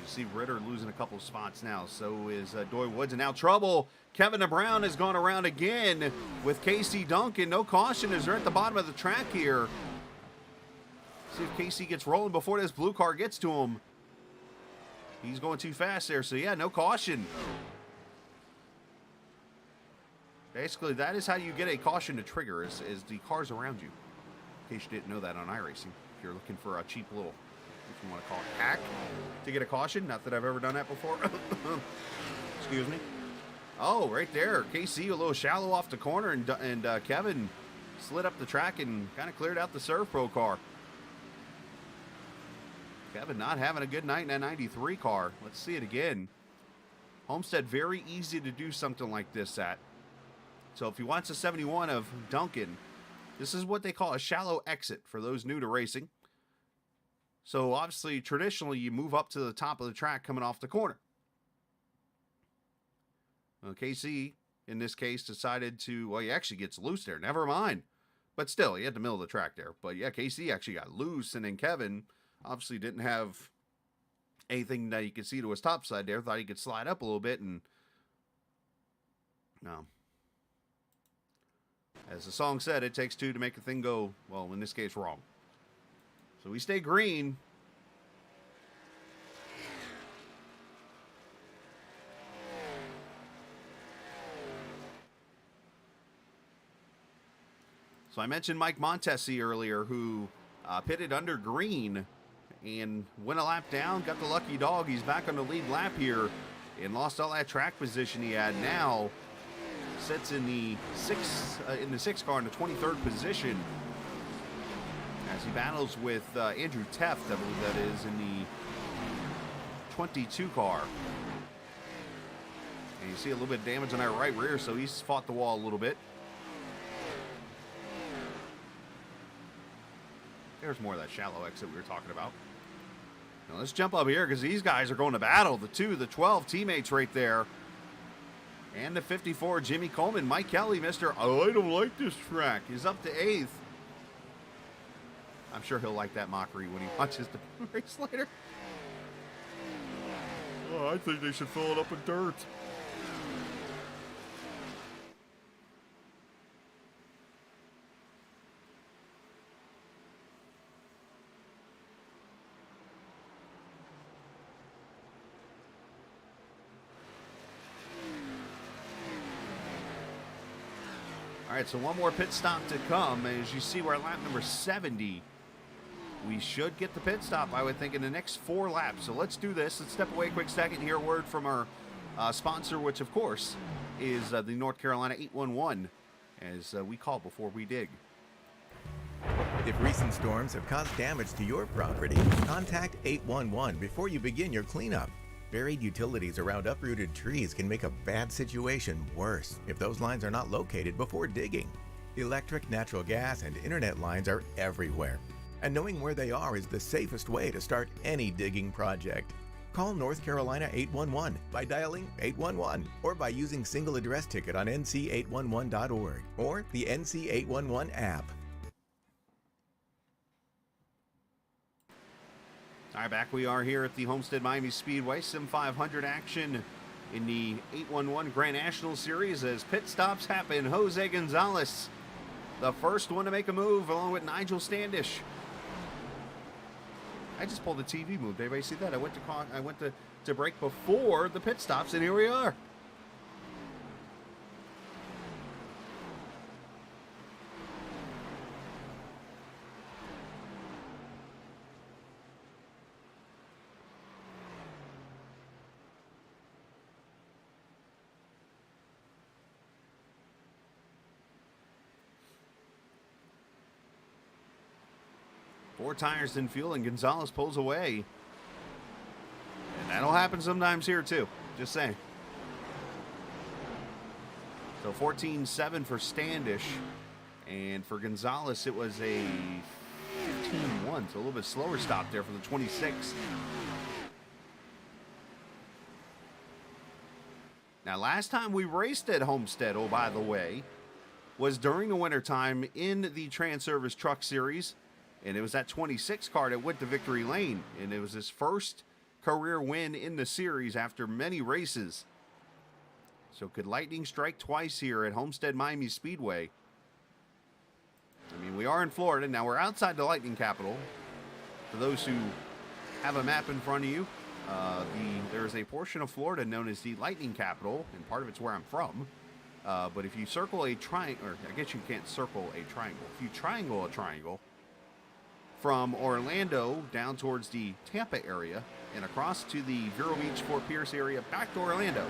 You see Ritter losing a couple of spots now. So is Doy Woods. And now trouble. Kevin Brown has gone around again with Casey Duncan. No caution as they're at the bottom of the track here. See if Casey gets rolling before this blue car gets to him. He's going too fast there. So yeah, no caution. Basically, that is how you get a caution to trigger, is the cars around you. In case you didn't know that on iRacing. If you're looking for a cheap little, if you want to call it, hack to get a caution. Not that I've ever done that before. Excuse me. Oh, right there. KC a little shallow off the corner, and Kevin slid up the track and kind of cleared out the Serv Pro car. Kevin not having a good night in that 93 car. Let's see it again. Homestead, very easy to do something like this at. So if he wants a 71 of Duncan, this is what they call a shallow exit for those new to racing. So obviously, traditionally, you move up to the top of the track coming off the corner. Well, KC, in this case, decided to, well, he actually gets loose there. Never mind. But still, he had the middle of the track there. But yeah, KC actually got loose, and then Kevin obviously didn't have anything that you could see to his top side there. Thought he could slide up a little bit, and no. As the song said, it takes two to make a thing go, well, in this case, wrong. So we stay green. So I mentioned Mike Montesi earlier, who pitted under green and went a lap down, got the lucky dog. He's back on the lead lap here and lost all that track position he had. Now sits in the sixth car in the 23rd position as he battles with Andrew Teft, I believe that is, in the 22 car. And you see a little bit of damage on that right rear, so he's fought the wall a little bit. There's more of that shallow exit we were talking about. Now let's jump up here because these guys are going to battle. The 12 teammates right there. And the 54, Jimmy Coleman. Mike Kelly, Mr. Oh, I don't like this track, is up to 8th. I'm sure he'll like that mockery when he watches the race later. Oh, I think they should fill it up with dirt. All right, so one more pit stop to come. As you see, we're at lap number 70. We should get the pit stop, I would think, in the next 4 laps. So let's do this. Let's step away a quick second, hear a word from our sponsor, which, of course, is the North Carolina 811, as we call before we dig. If recent storms have caused damage to your property, contact 811 before you begin your cleanup. Buried utilities around uprooted trees can make a bad situation worse if those lines are not located before digging. Electric, natural gas, and internet lines are everywhere, and knowing where they are is the safest way to start any digging project. Call North Carolina 811 by dialing 811 or by using single address ticket on nc811.org or the NC811 app. All right, back we are here at the Homestead-Miami Speedway. Sim500 action in the 811 Grand National Series as pit stops happen. Jose Gonzalez, the first one to make a move, along with Nigel Standish. I just pulled the TV move. Did anybody see that? I went to break before the pit stops, and here we are. Four tires in fuel, and Gonzalez pulls away. And that'll happen sometimes here, too. Just saying. So 14.7 for Standish. And for Gonzalez, it was a 15.1. So a little bit slower stop there for the 26. Now, last time we raced at Homestead, oh, by the way, was during the wintertime in the Trans Service Truck Series. And it was that 26 car that went to victory lane. And it was his first career win in the series after many races. So could lightning strike twice here at Homestead-Miami Speedway? I mean, we are in Florida. Now, we're outside the lightning capital. For those who have a map in front of you, there's a portion of Florida known as the lightning capital. And part of it's where I'm from. But if you circle a triangle, or I guess you can't circle a triangle. If you triangle a triangle from Orlando down towards the Tampa area and across to the Vero Beach, Fort Pierce area back to Orlando.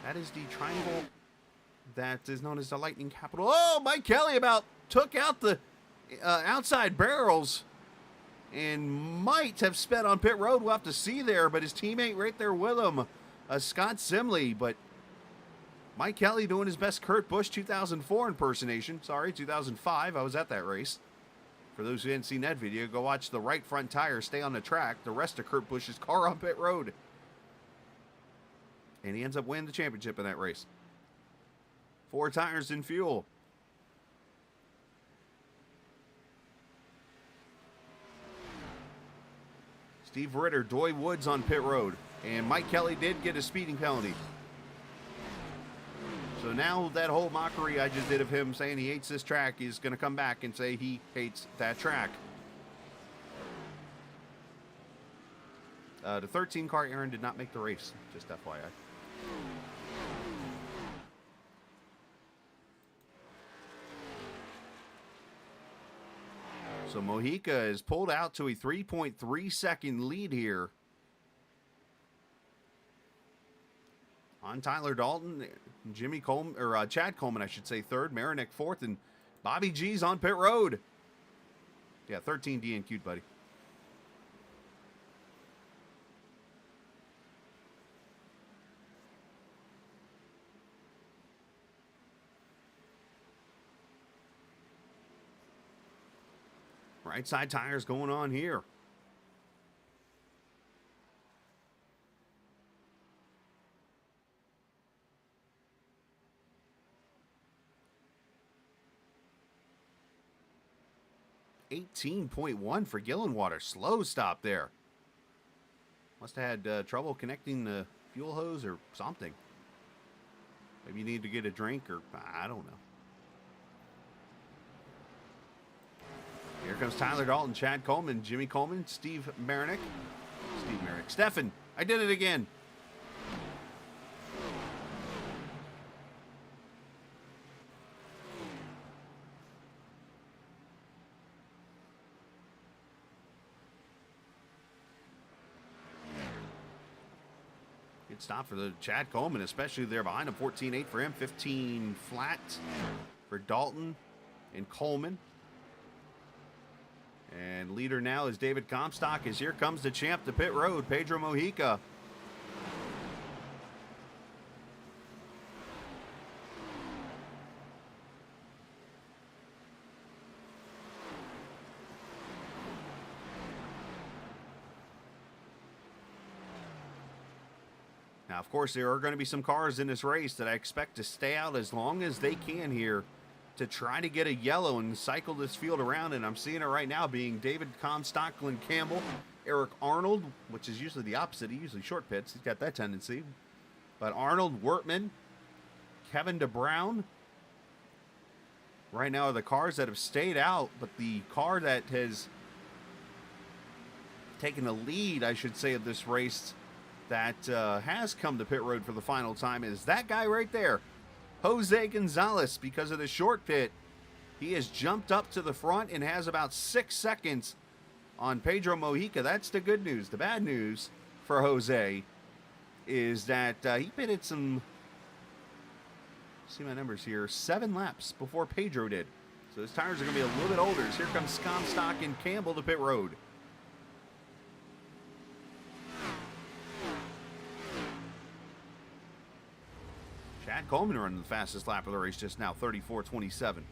That is the triangle that is known as the lightning capital. Oh, Mike Kelly about took out the outside barrels and might have sped on pit road. We'll have to see there, but his teammate right there with him, Scott Simley. But Mike Kelly doing his best Kurt Busch 2004 impersonation. Sorry, 2005. I was at that race. For those who didn't see that video, go watch the right front tire stay on the track. The rest of Kurt Busch's car on pit road. And he ends up winning the championship in that race. 4 tires in fuel. Steve Ritter, Doy Woods on pit road. And Mike Kelly did get a speeding penalty. So now that whole mockery I just did of him saying he hates this track is going to come back and say he hates that track. The 13 car Aaron did not make the race, just FYI. So Mojica is pulled out to a 3.3 second lead here on Tyler Dalton. Jimmy Coleman, or Chad Coleman, I should say, third. Marinek fourth, and Bobby G's on pit road. Yeah, 13 DNQ'd, buddy. Right side tires going on here. .1 for Gillenwater. Slow stop there. Must have had trouble connecting the fuel hose or something. Maybe you need to get a drink, or I don't know. Here comes Tyler Dalton, Chad Coleman, Jimmy Coleman, Steve Marinek. Stefan, I did it again. Good stop for the Chad Coleman, especially there behind him. 14.8 for him, 15 flat for Dalton and Coleman. And leader now is David Comstock, as here comes the champ to pit road, Pedro Mojica. Now, of course, there are going to be some cars in this race that I expect to stay out as long as they can here to try to get a yellow and cycle this field around. And I'm seeing it right now being David Comstock, Glenn Campbell, Eric Arnold, which is usually the opposite. He usually short pits. He's got that tendency. But Arnold, Wertman, Kevin DeBrown, right now are the cars that have stayed out. But the car that has taken the lead, I should say, of this race that has come to pit road for the final time is that guy right there, Jose Gonzalez. Because of the short pit, he has jumped up to the front and has about 6 seconds on Pedro Mojica. That's the good news. The bad news for Jose is that he pitted some, see my numbers here, 7 laps before Pedro did. So his tires are going to be a little bit older. So here comes Comstock and Campbell to pit road. Chad Coleman running the fastest lap of the race just now, 34.27.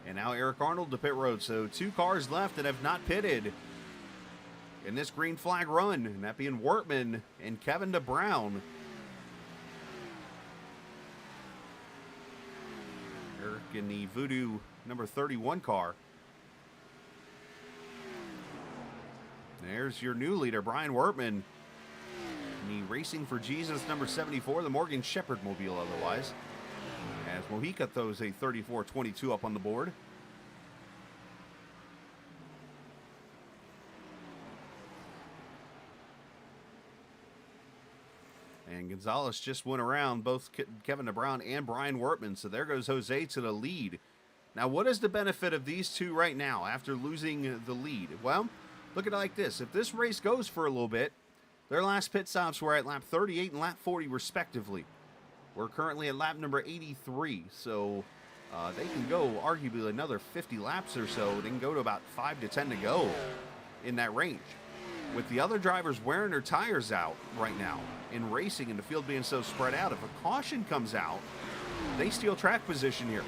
And now Eric Arnold to pit road. So 2 cars left that have not pitted in this green flag run, and that being Wertman and Kevin DeBrown. Eric in the Voodoo number 31 car. There's your new leader, Brian Wertman. In the Racing for Jesus number 74, the Morgan Shepherd mobile otherwise. As Mojica throws a 34.22 up on the board. And Gonzalez just went around both Kevin DeBrown and Brian Wertman. So there goes Jose to the lead. Now, what is the benefit of these two right now after losing the lead? Well, look at it like this. If this race goes for a little bit, their last pit stops were at lap 38 and lap 40 respectively. We're currently at lap number 83, so they can go arguably another 50 laps or so. They can go to about 5 to 10 to go in that range. With the other drivers wearing their tires out right now in racing and the field being so spread out, if a caution comes out, they steal track position here.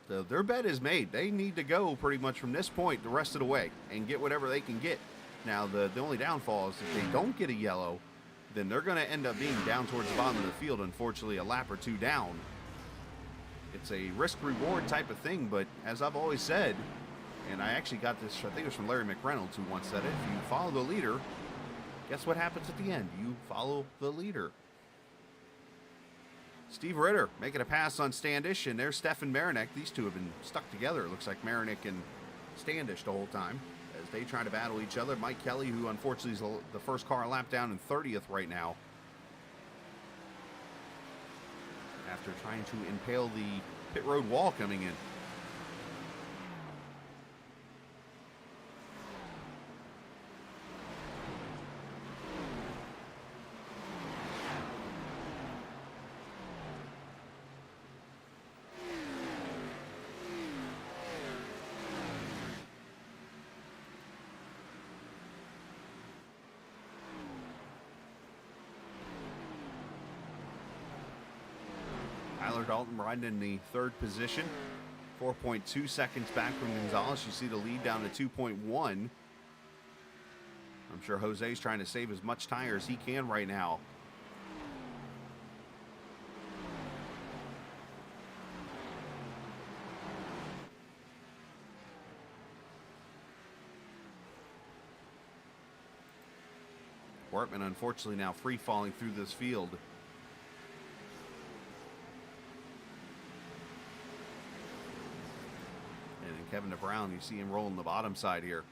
So their bet is made. They need to go pretty much from this point the rest of the way and get whatever they can get. Now, the only downfall is if they don't get a yellow, then they're going to end up being down towards the bottom of the field, unfortunately, a lap or two down. It's a risk-reward type of thing, but as I've always said, and I actually got this, I think it was from Larry McReynolds who once said it, if you follow the leader, guess what happens at the end? You follow the leader. Steve Ritter making a pass on Standish, and there's Stefan Marinek. These two have been stuck together. It looks like Marinek and Standish the whole time as they try to battle each other. Mike Kelly, who unfortunately is the first car lap down in 30th right now, after trying to impale the pit road wall coming in. Tyler Dalton riding in the third position, 4.2 seconds back from Gonzalez. You see the lead down to 2.1. I'm sure Jose's trying to save as much tire as he can right now. Wortman, unfortunately, now free falling through this field. Kevin DeBrown, you see him rolling the bottom side here.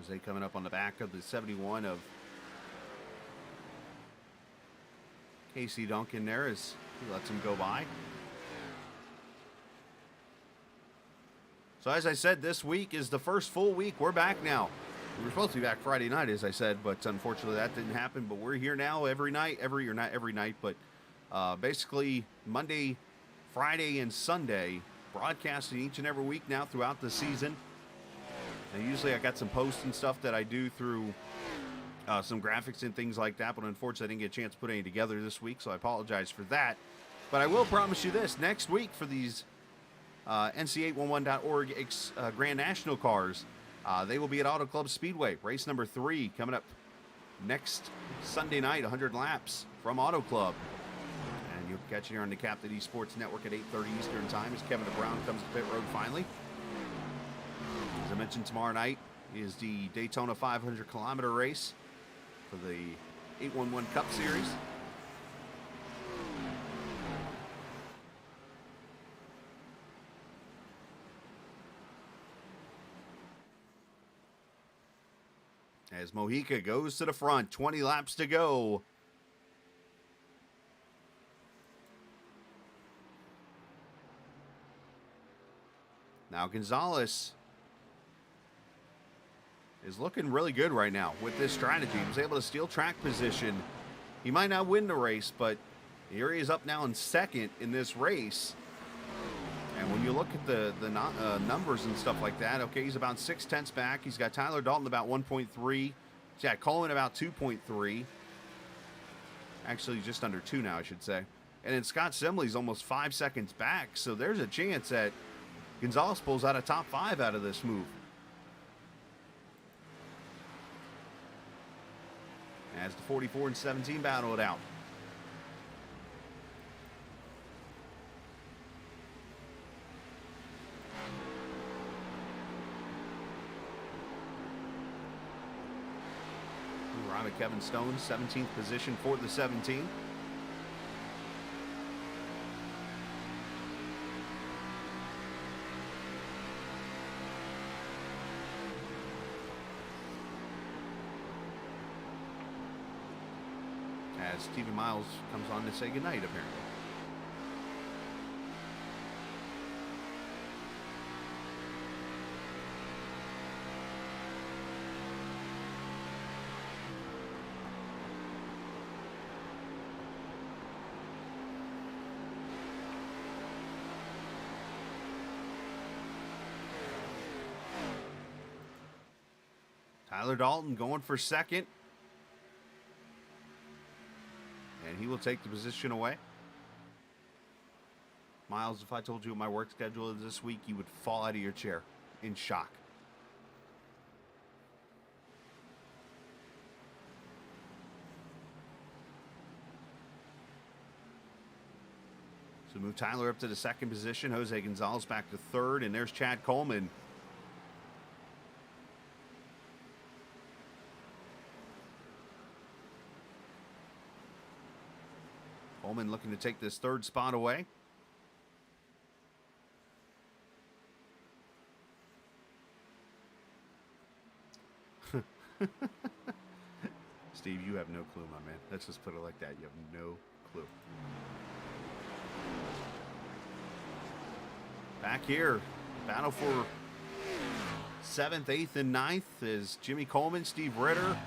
Jose coming up on the back of the 71 of Casey Duncan there as he lets him go by. So as I said, this week is the first full week. We're back now. We were supposed to be back Friday night, as I said, but unfortunately that didn't happen. But we're here now every night, not every night, but basically Monday, Friday, and Sunday, broadcasting each and every week now throughout the season. And usually I got some posts and stuff that I do through some graphics and things like that, but unfortunately I didn't get a chance to put any together this week, so I apologize for that. But I will promise you this, next week for these NC811.org Grand National cars, they will be at Auto Club Speedway, race number 3, coming up next Sunday night, 100 laps from Auto Club. And you'll catch it here on the Captain Esports Network at 8:30 Eastern Time as Kevin DeBrown comes to pit road finally. As I mentioned, tomorrow night is the Daytona 500-kilometer race for the 811 Cup Series. As Mojica goes to the front, 20 laps to go. Now Gonzalez is looking really good right now with this strategy. He was able to steal track position. He might not win the race, but here he is up now in second in this race. And when you look at the numbers and stuff like that, okay, he's about 0.6 back. He's got Tyler Dalton about 1.3. He's got Coleman about 2.3. Actually, just under 2 now, I should say. And then Scott Simley's almost 5 seconds back. So there's a chance that Gonzalez pulls out a top 5 out of this move. As the 44 and 17 battle it out. Kevin Stone, 17th position for the 17. as Stephen Miles comes on to say goodnight, apparently. Tyler Dalton going for second. And he will take the position away. Miles, if I told you what my work schedule is this week, you would fall out of your chair in shock. So move Tyler up to the second position. Jose Gonzalez back to third. And there's Chad Coleman. Coleman looking to take this third spot away. Steve, you have no clue, my man. Let's just put it like that. You have no clue. Back here, battle for 7th, 8th, and 9th is Jimmy Coleman, Steve Ritter,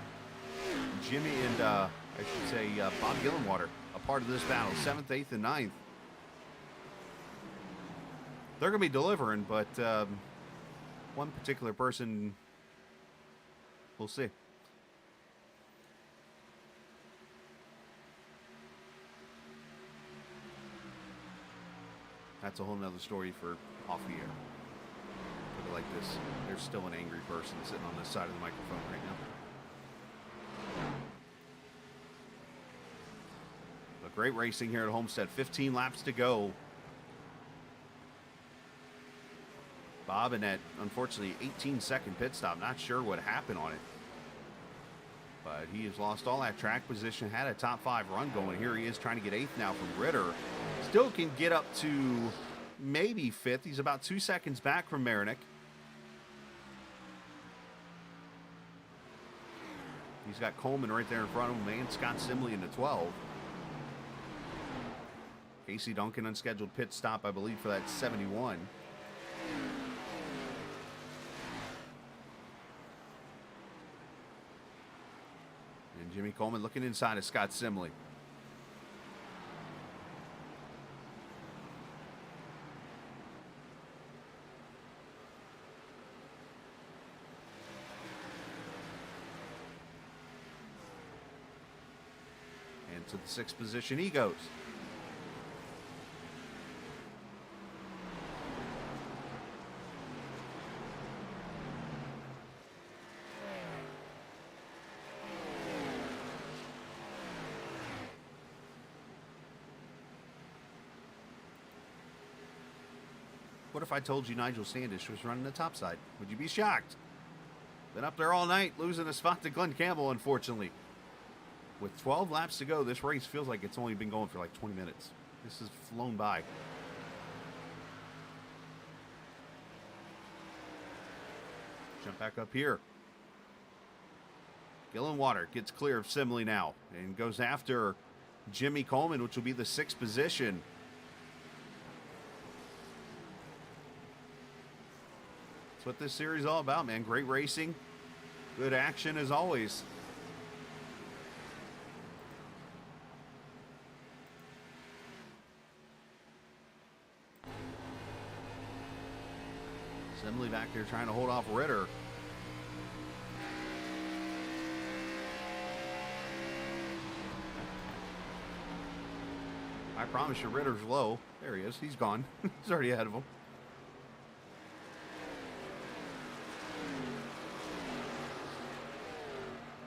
Jimmy, and I should say Bob Gillenwater, a part of this battle. 7th, 8th, and 9th. They're going to be delivering, but one particular person, we'll see. That's a whole nother story for off the air. Put it like this. There's still an angry person sitting on this side of the microphone right now. But great racing here at Homestead. 15 laps to go. Bob in that, unfortunately, 18-second pit stop. Not sure what happened on it. But he has lost all that track position. Had a top 5 run going. Here he is trying to get 8th now from Ritter. Still can get up to maybe 5th. He's about 2 seconds back from Marinik. He's got Coleman right there in front of him and Scott Simley in the 12. Casey Duncan unscheduled pit stop, I believe, for that 71. And Jimmy Coleman looking inside of Scott Simley. And to the 6th position he goes. What if I told you Nigel Standish was running the top side? Would you be shocked? Been up there all night, losing a spot to Glenn Campbell, unfortunately. With 12 laps to go, this race feels like it's only been going for like 20 minutes. This has flown by. Jump back up here. Gillenwater gets clear of Simley now and goes after Jimmy Coleman, which will be the 6th position. That's what this series is all about, man. Great racing, good action as always. Simley back there trying to hold off Ritter. I promise you, Ritter's low. There he is. He's gone. He's already ahead of him.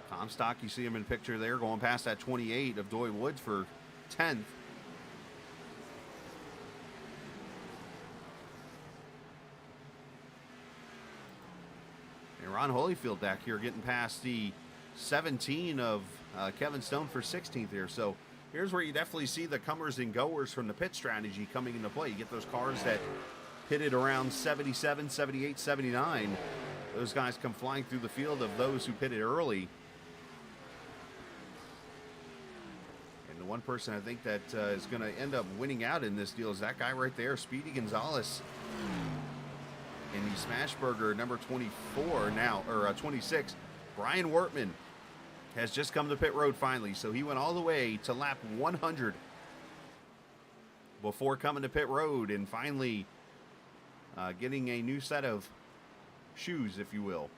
Comstock, you see him in picture there, going past that 28 of Doy Woods for 10th. And Ron Holyfield back here getting past the 17 of Kevin Stone for 16th here. So here's where you definitely see the comers and goers from the pit strategy coming into play. You get those cars that pitted around 77, 78, 79. Those guys come flying through the field of those who pitted early. one person I think that is going to end up winning out in this deal is that guy right there, Speedy Gonzalez. And the Smashburger number 24 now, or 26, Brian Wortman, has just come to pit road finally. So he went all the way to lap 100 before coming to pit road and finally getting a new set of shoes, if you will.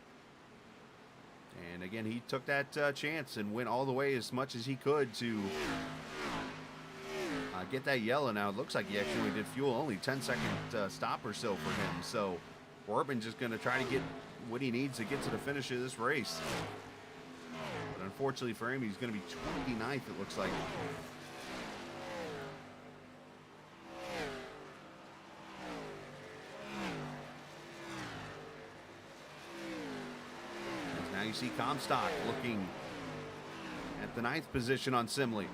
And again, he took that chance and went all the way as much as he could to get that yellow. Now it looks like he actually did fuel, only 10-second stop or so for him. So Wortman just going to try to get what he needs to get to the finish of this race. But unfortunately for him, he's going to be 29th, it looks like. As now you see Comstock looking at the 9th position on Simley.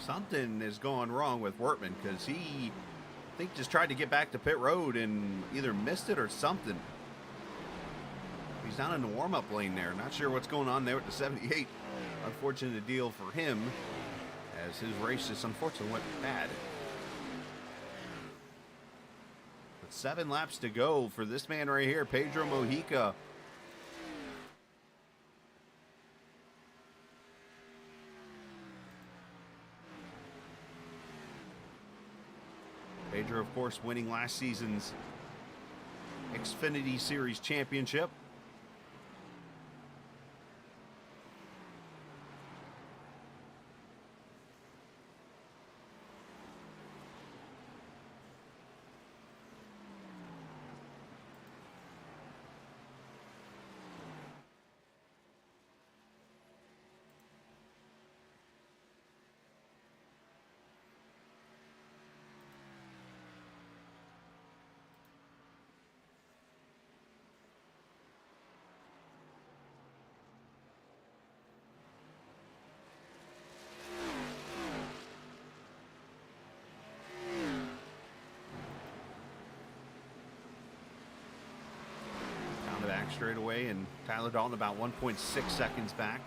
Something is going wrong with Wortman because he, I think, just tried to get back to pit road and either missed it or something. He's not in the warm-up lane there. Not sure what's going on there with the 78. Unfortunate deal for him as his race just unfortunately went bad. But 7 laps to go for this man right here, Pedro Mojica. Pedro, of course, winning last season's Xfinity Series championship. Back straight away, and Tyler Dalton about 1.6 seconds back.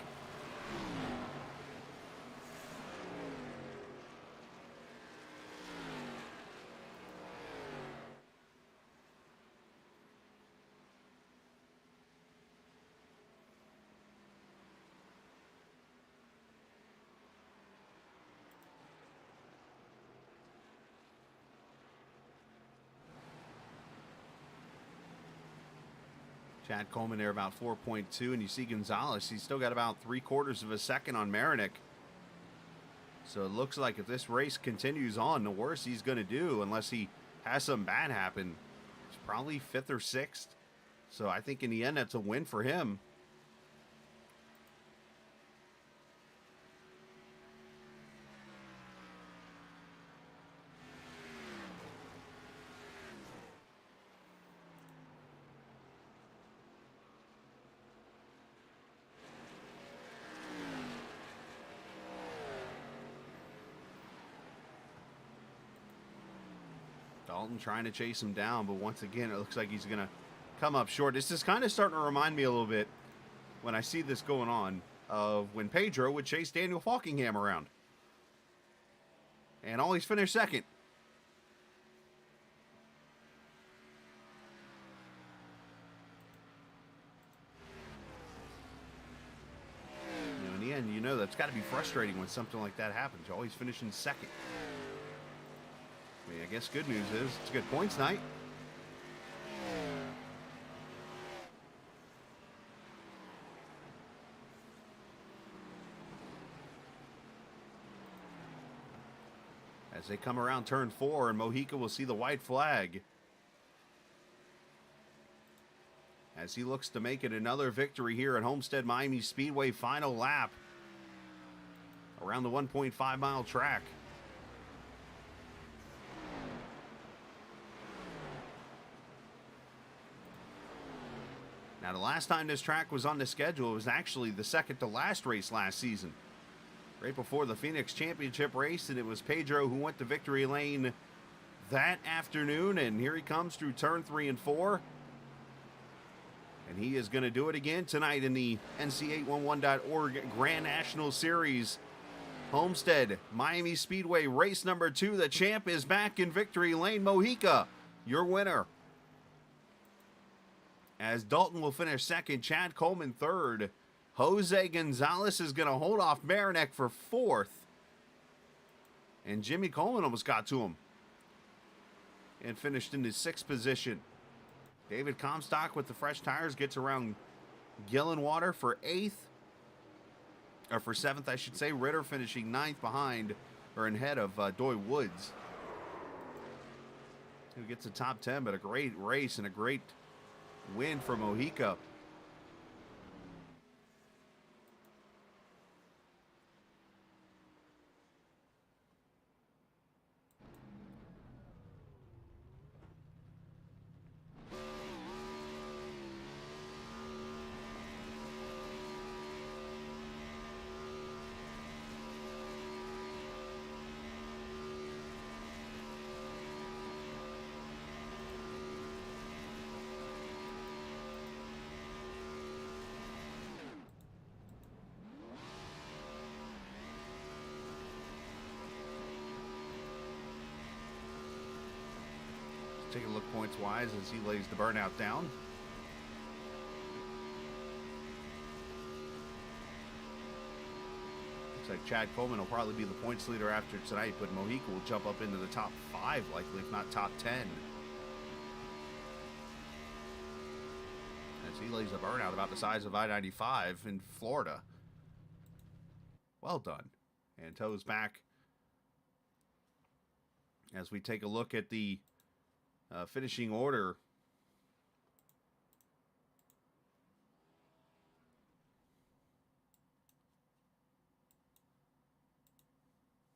Chad Coleman there about 4.2, and you see Gonzalez, he's still got about 3/4 of a second on Marinik. So it looks like if this race continues on, the worst he's going to do, unless he has something bad happen, is probably 5th or 6th. So I think in the end, that's a win for him. Dalton trying to chase him down, but once again, it looks like he's going to come up short. This is kind of starting to remind me a little bit, when I see this going on, of when Pedro would chase Daniel Falkingham around and always finish second. You know, in the end, you know that's got to be frustrating when something like that happens. You always finish in second. I mean, I guess good news is it's a good points night. As they come around turn 4, and Mojica will see the white flag as he looks to make it another victory here at Homestead-Miami Speedway. Final lap around the 1.5-mile track. Now, the last time this track was on the schedule, it was actually the second to last race last season, right before the Phoenix Championship race, and it was Pedro who went to victory lane that afternoon, and here he comes through turn 3 and 4. And he is going to do it again tonight in the NC811.org Grand National Series. Homestead-Miami Speedway race number 2. The champ is back in victory lane. Mojica, your winner. As Dalton will finish second, Chad Coleman third. Jose Gonzalez is going to hold off Marinek for fourth. And Jimmy Coleman almost got to him and finished in the 6th position. David Comstock with the fresh tires gets around Gillenwater for 8th. Or for 7th, I should say. Ritter finishing 9th behind, or ahead of Doy Woods, who gets a top 10, but a great race and a great win for Mojica. Take a look points-wise as he lays the burnout down. Looks like Chad Coleman will probably be the points leader after tonight, but Mojica will jump up into the top 5, likely, if not top 10. As he lays a burnout about the size of I-95 in Florida. Well done. And toes back as we take a look at the finishing order.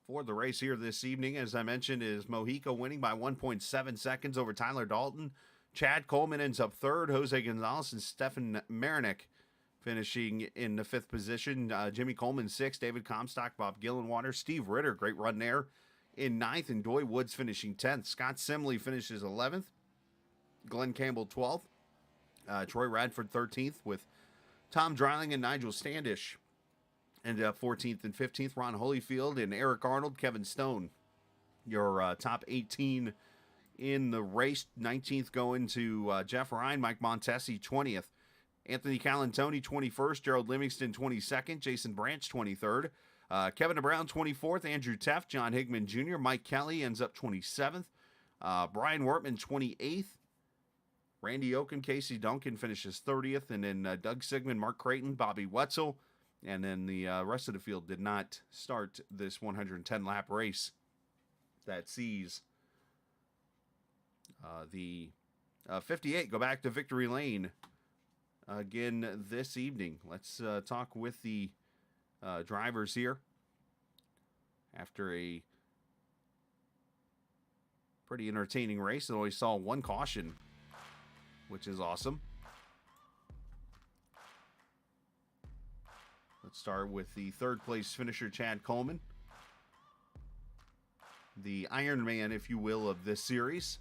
For the race here this evening, as I mentioned, is Mojica winning by 1.7 seconds over Tyler Dalton. Chad Coleman ends up 3rd. Jose Gonzalez and Stefan Marinek finishing in the 5th position. Jimmy Coleman 6th. David Comstock, Bob Gillenwater, Steve Ritter, great run there, in 9th, and Doy Woods finishing 10th. Scott Simley finishes 11th. Glenn Campbell 12th. Troy Radford 13th, with Tom Dreiling and Nigel Standish ended up 14th and 15th. Ron Holyfield and Eric Arnold, Kevin Stone, your top 18 in the race. 19th going to Jeff Ryan, Mike Montesi 20th. Anthony Calantoni 21st, Gerald Livingston 22nd, Jason Branch 23rd. Kevin DeBrown 24th, Andrew Teff, John Higman Jr., Mike Kelly ends up 27th, Brian Wortman 28th, Randy Oakham, Casey Duncan finishes 30th, and then Doug Sigmund, Mark Creighton, Bobby Wetzel, and then the rest of the field did not start this 110-lap race that sees the 58 go back to victory lane again this evening. Let's talk with the drivers here after a pretty entertaining race. I only saw one caution, which is awesome. Let's start with the 3rd place finisher, Chad Coleman, the Iron Man, if you will, of this series.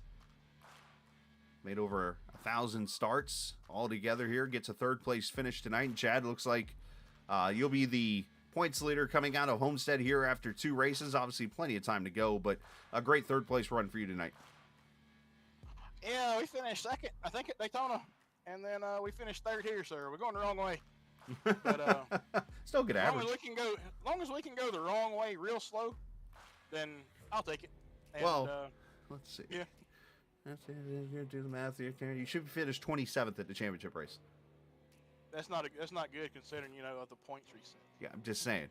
Made over 1,000 starts altogether here. Gets a 3rd place finish tonight. And Chad, looks like you'll be the points leader coming out of Homestead here after 2 races. Obviously, plenty of time to go, but a great 3rd place run for you tonight. Yeah, we finished 2nd, I think, at Daytona, and then we finished 3rd here, sir. We're going the wrong way. But still good average. As long as we can go the wrong way real slow, then I'll take it. And, well, let's see. Yeah. That's it. You're gonna do the math here. You should finish 27th at the championship race. That's not good considering, of the points reset. Yeah, I'm just saying.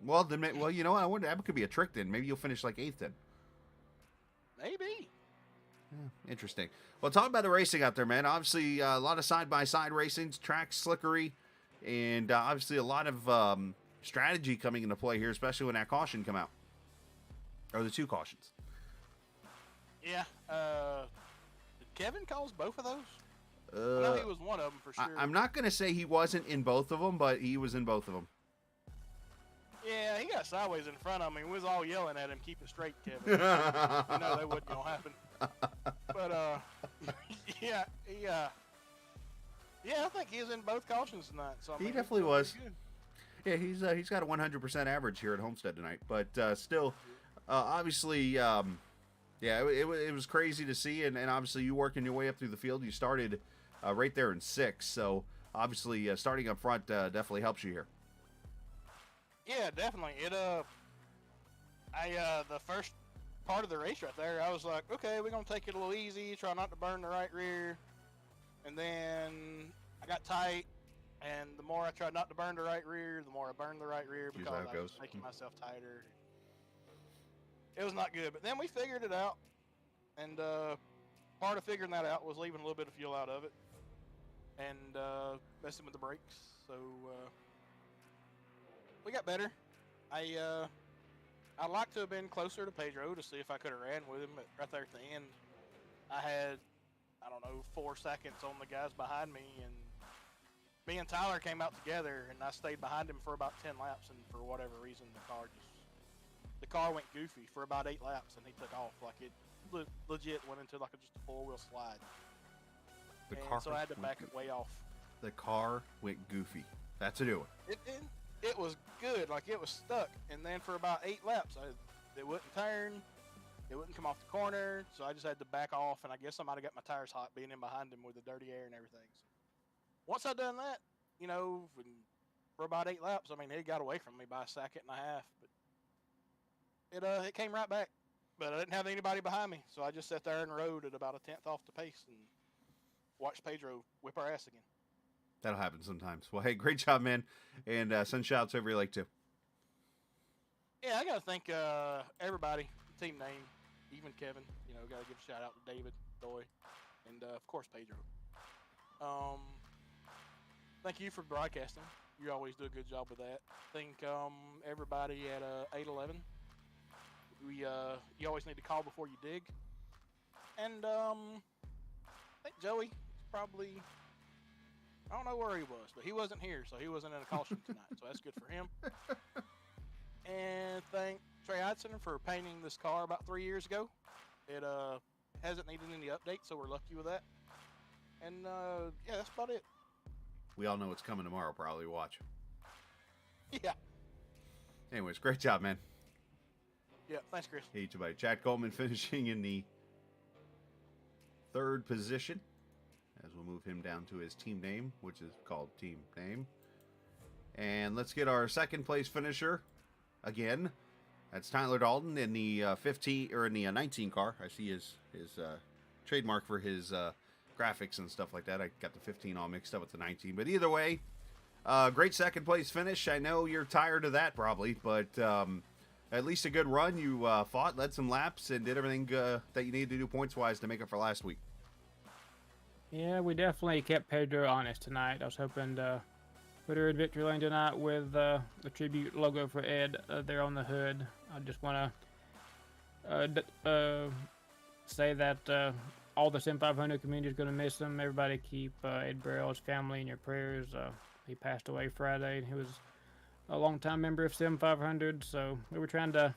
Well, then, you know what? I wonder, that could be a trick then. Maybe you'll finish like 8th then. Maybe. Interesting. Well, talk about the racing out there, man. Obviously, a lot of side-by-side racing, track slickery, and obviously a lot of strategy coming into play here, especially when that caution come out. Or the 2 cautions. Yeah. Did Kevin cause both of those? I know he was one of them for sure. I'm not going to say he wasn't in both of them, but he was in both of them. Yeah, he got sideways in front of me. We was all yelling at him, "Keep it straight, Kevin." You know that wasn't gonna happen. But yeah, I think he was in both cautions tonight. So I mean, He definitely was. good. Yeah, he's got a 100% average here at Homestead tonight, but still, obviously, yeah, it was crazy to see, and obviously you working your way up through the field. You started right there in 6th, so obviously starting up front definitely helps you here. Yeah, definitely. The first part of the race right there, I was like, okay, we're gonna take it a little easy, try not to burn the right rear, and then I got tight. And the more I tried not to burn the right rear, the more I burned the right rear because I was making myself tighter. It was not good, but then we figured it out. And part of figuring that out was leaving a little bit of fuel out of it and messing with the brakes. So we got better. I'd like to have been closer to Pedro to see if I could have ran with him, but right there at the end, I had, 4 seconds on the guys behind me, and me and Tyler came out together, and I stayed behind him for about 10 laps, and for whatever reason, the car went goofy for about 8 laps, and he took off. Like, it legit went into like just a 4-wheel slide. So I had to back it way off. The car went goofy. That's a new one. It did. It was good. Like, it was stuck, and then for about 8 laps, it wouldn't turn. It wouldn't come off the corner, so I just had to back off, and I guess I might have got my tires hot being in behind him with the dirty air and everything. So once I done that, for about 8 laps, he got away from me by 1.5 seconds. But it came right back. But I didn't have anybody behind me, so I just sat there and rode at about 1/10 off the pace and watched Pedro whip our ass again. That'll happen sometimes. Well, hey, great job, man, and send shouts over your lake too. Yeah, I gotta thank everybody, team name, even Kevin. Gotta give a shout out to David, Doy, and of course Pedro. Thank you for broadcasting. You always do a good job with that. Thank everybody at 811. You always need to call before you dig. And I think Joey probably, I don't know where he was, but he wasn't here, so he wasn't in a caution tonight. So that's good for him. And thank Trey Hudson for painting this car about 3 years ago. It hasn't needed any updates, so we're lucky with that. And yeah, that's about it. We all know what's coming tomorrow. Probably watch. Yeah. Anyways, great job, man. Yeah, thanks, Chris. Hey, everybody. Chad Coleman finishing in the 3rd position as we'll move him down to his team name, which is called Team Name. And let's get our 2nd place finisher again. That's Tyler Dalton in the 19 car. I see his trademark for his graphics and stuff like that. I got the 15 all mixed up with the 19. But either way, great 2nd place finish. I know you're tired of that probably, but at least a good run. You fought, led some laps, and did everything that you needed to do points-wise to make up for last week. Yeah, we definitely kept Pedro honest tonight. I was hoping to put her in victory lane tonight with the tribute logo for Ed there on the hood. I just want to say that all the Sim500 community is going to miss him. Everybody keep Ed Burrell's family in your prayers. He passed away Friday, and he was a longtime member of Sim500, so we were trying to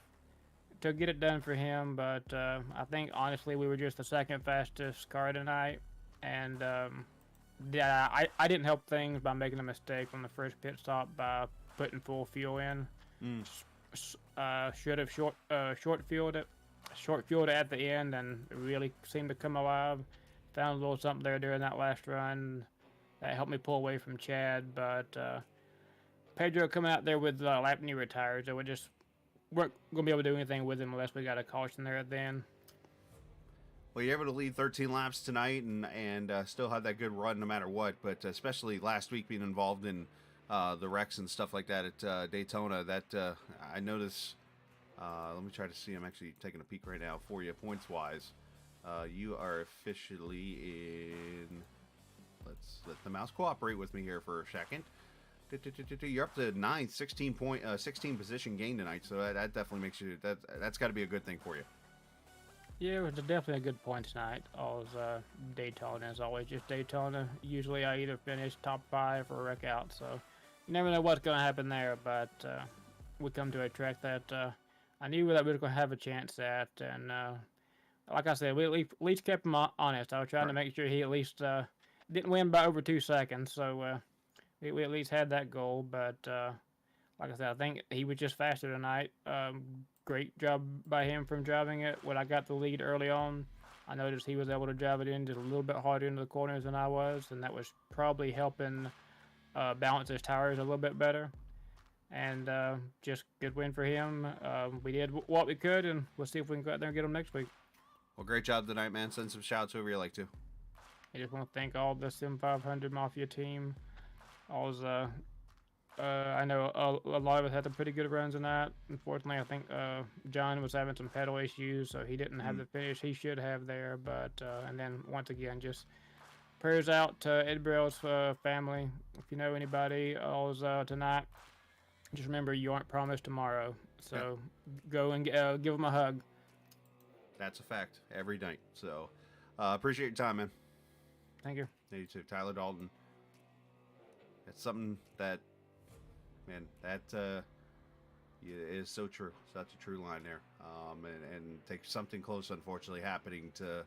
get it done for him, but I think honestly we were just the 2nd fastest car tonight, and yeah, I didn't help things by making a mistake on the first pit stop by putting full fuel in. Should have short fueled at the end, and it really seemed to come alive. Found a little something there during that last run that helped me pull away from Chad, but Pedro coming out there with lap newer tires, so we just weren't going to be able to do anything with him unless we got a caution there at the end. Well, you're able to lead 13 laps tonight and still have that good run no matter what, but especially last week being involved in the wrecks and stuff like that at Daytona, that I noticed, let me try to see, I'm actually taking a peek right now for you points-wise. You are officially in. Let's let the mouse cooperate with me here for a second. You're up to 9th, 16 position gain tonight, so that definitely makes you that's got to be a good thing for you. Yeah, it was definitely a good point tonight. Always Daytona, as always, just Daytona. Usually I either finish top 5 or wreck out, so you never know what's going to happen there, but we come to a track that I knew that we were going to have a chance at, and like I said, we at least kept him honest. I was trying to make sure he at least didn't win by over 2 seconds, so we at least had that goal, but like I said, I think he was just faster tonight. Great job by him from driving it. When I got the lead early on, I noticed he was able to drive it in just a little bit harder into the corners than I was, and that was probably helping balance his tires a little bit better. And just good win for him. We did what we could, and we'll see if we can go out there and get him next week. Well, great job tonight, man. Send some shouts over you like to. I just want to thank all the Sim500 Mafia team. I know a lot of us had some pretty good runs in that. Unfortunately, I think John was having some pedal issues, so he didn't have the finish he should have there. But and then once again, just prayers out to Ed Brell's family. If you know anybody tonight, just remember you aren't promised tomorrow. So go and give them a hug. That's a fact every night. So appreciate your time, man. Thank you. You too, Tyler Dalton. It's something that. Man, that is so true. Such a true line there. And takes something close, unfortunately, happening to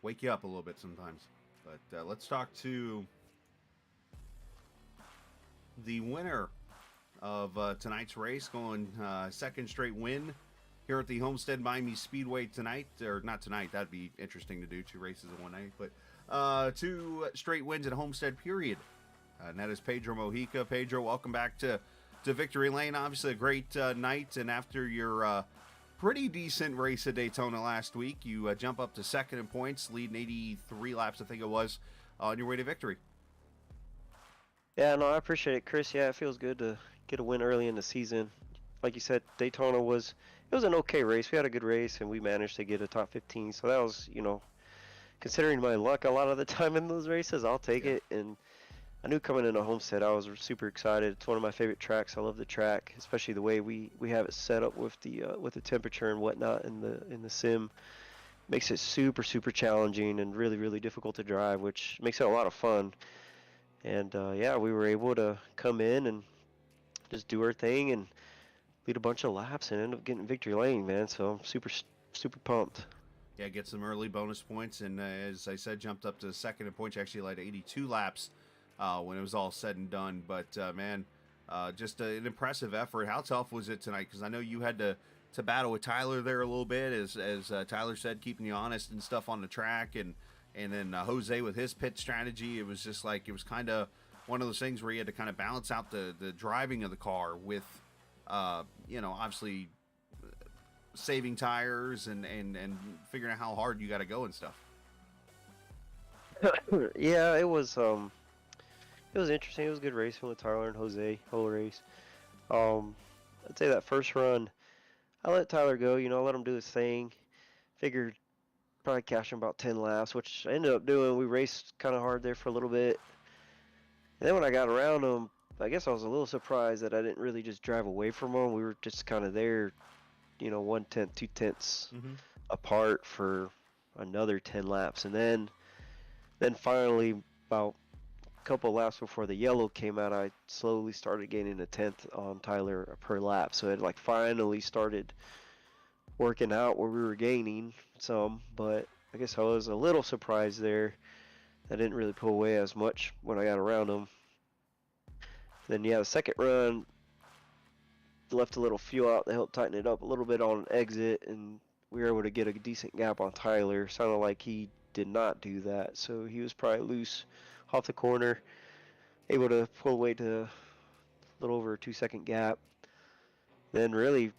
wake you up a little bit sometimes. But let's talk to the winner of tonight's race, going second straight win here at the Homestead-Miami Speedway tonight. Or not tonight, that'd be interesting to do, 2 races in one night. But 2 straight wins at Homestead, period. And that is Pedro Mojica. Pedro, welcome back to Victory Lane. Obviously a great night, and after your pretty decent race at Daytona last week, you jump up to second in points, leading 83 laps, I think it was, on your way to victory. Yeah, no, I appreciate it, Chris. Yeah, it feels good to get a win early in the season. Like you said, Daytona was an okay race. We had a good race, and we managed to get a top 15. So that was, considering my luck a lot of the time in those races, I'll take it. And I knew coming into Homestead, I was super excited. It's one of my favorite tracks. I love the track, especially the way we have it set up with the temperature and whatnot in the sim. Makes it super challenging and really difficult to drive, which makes it a lot of fun. And yeah, we were able to come in and just do our thing and lead a bunch of laps and end up getting victory lane, man. So I'm super pumped. Yeah, get some early bonus points, and as I said, jumped up to second in points. Actually led 82 laps. When it was all said and done. But, man, just an impressive effort. How tough was it tonight? Because I know you had to battle with Tyler there a little bit, as Tyler said, keeping you honest and stuff on the track. And then Jose with his pit strategy. It was just like, it was kind of one of those things where you had to kind of balance out the driving of the car with, obviously saving tires and figuring out how hard you got to go and stuff. Yeah, it was interesting. It was a good racing with Tyler and Jose, whole race. I'd say that first run, I let Tyler go, I let him do his thing. Figured probably cash him about 10 laps, which I ended up doing. We raced kind of hard there for a little bit. And then when I got around him, I guess I was a little surprised that I didn't really just drive away from him. We were just kind of there, 1/10, 2/10 apart for another 10 laps. And then finally, about couple laps before the yellow came out, I slowly started gaining a 10th on Tyler per lap. So it finally started working out where we were gaining some, but I guess I was a little surprised there. I didn't really pull away as much when I got around him. Then yeah, the second run left a little fuel out to help tighten it up a little bit on exit, and we were able to get a decent gap on Tyler. Sounded like he did not do that, so he was probably loose off the corner, able to pull away to a little over a 2-second gap. Then really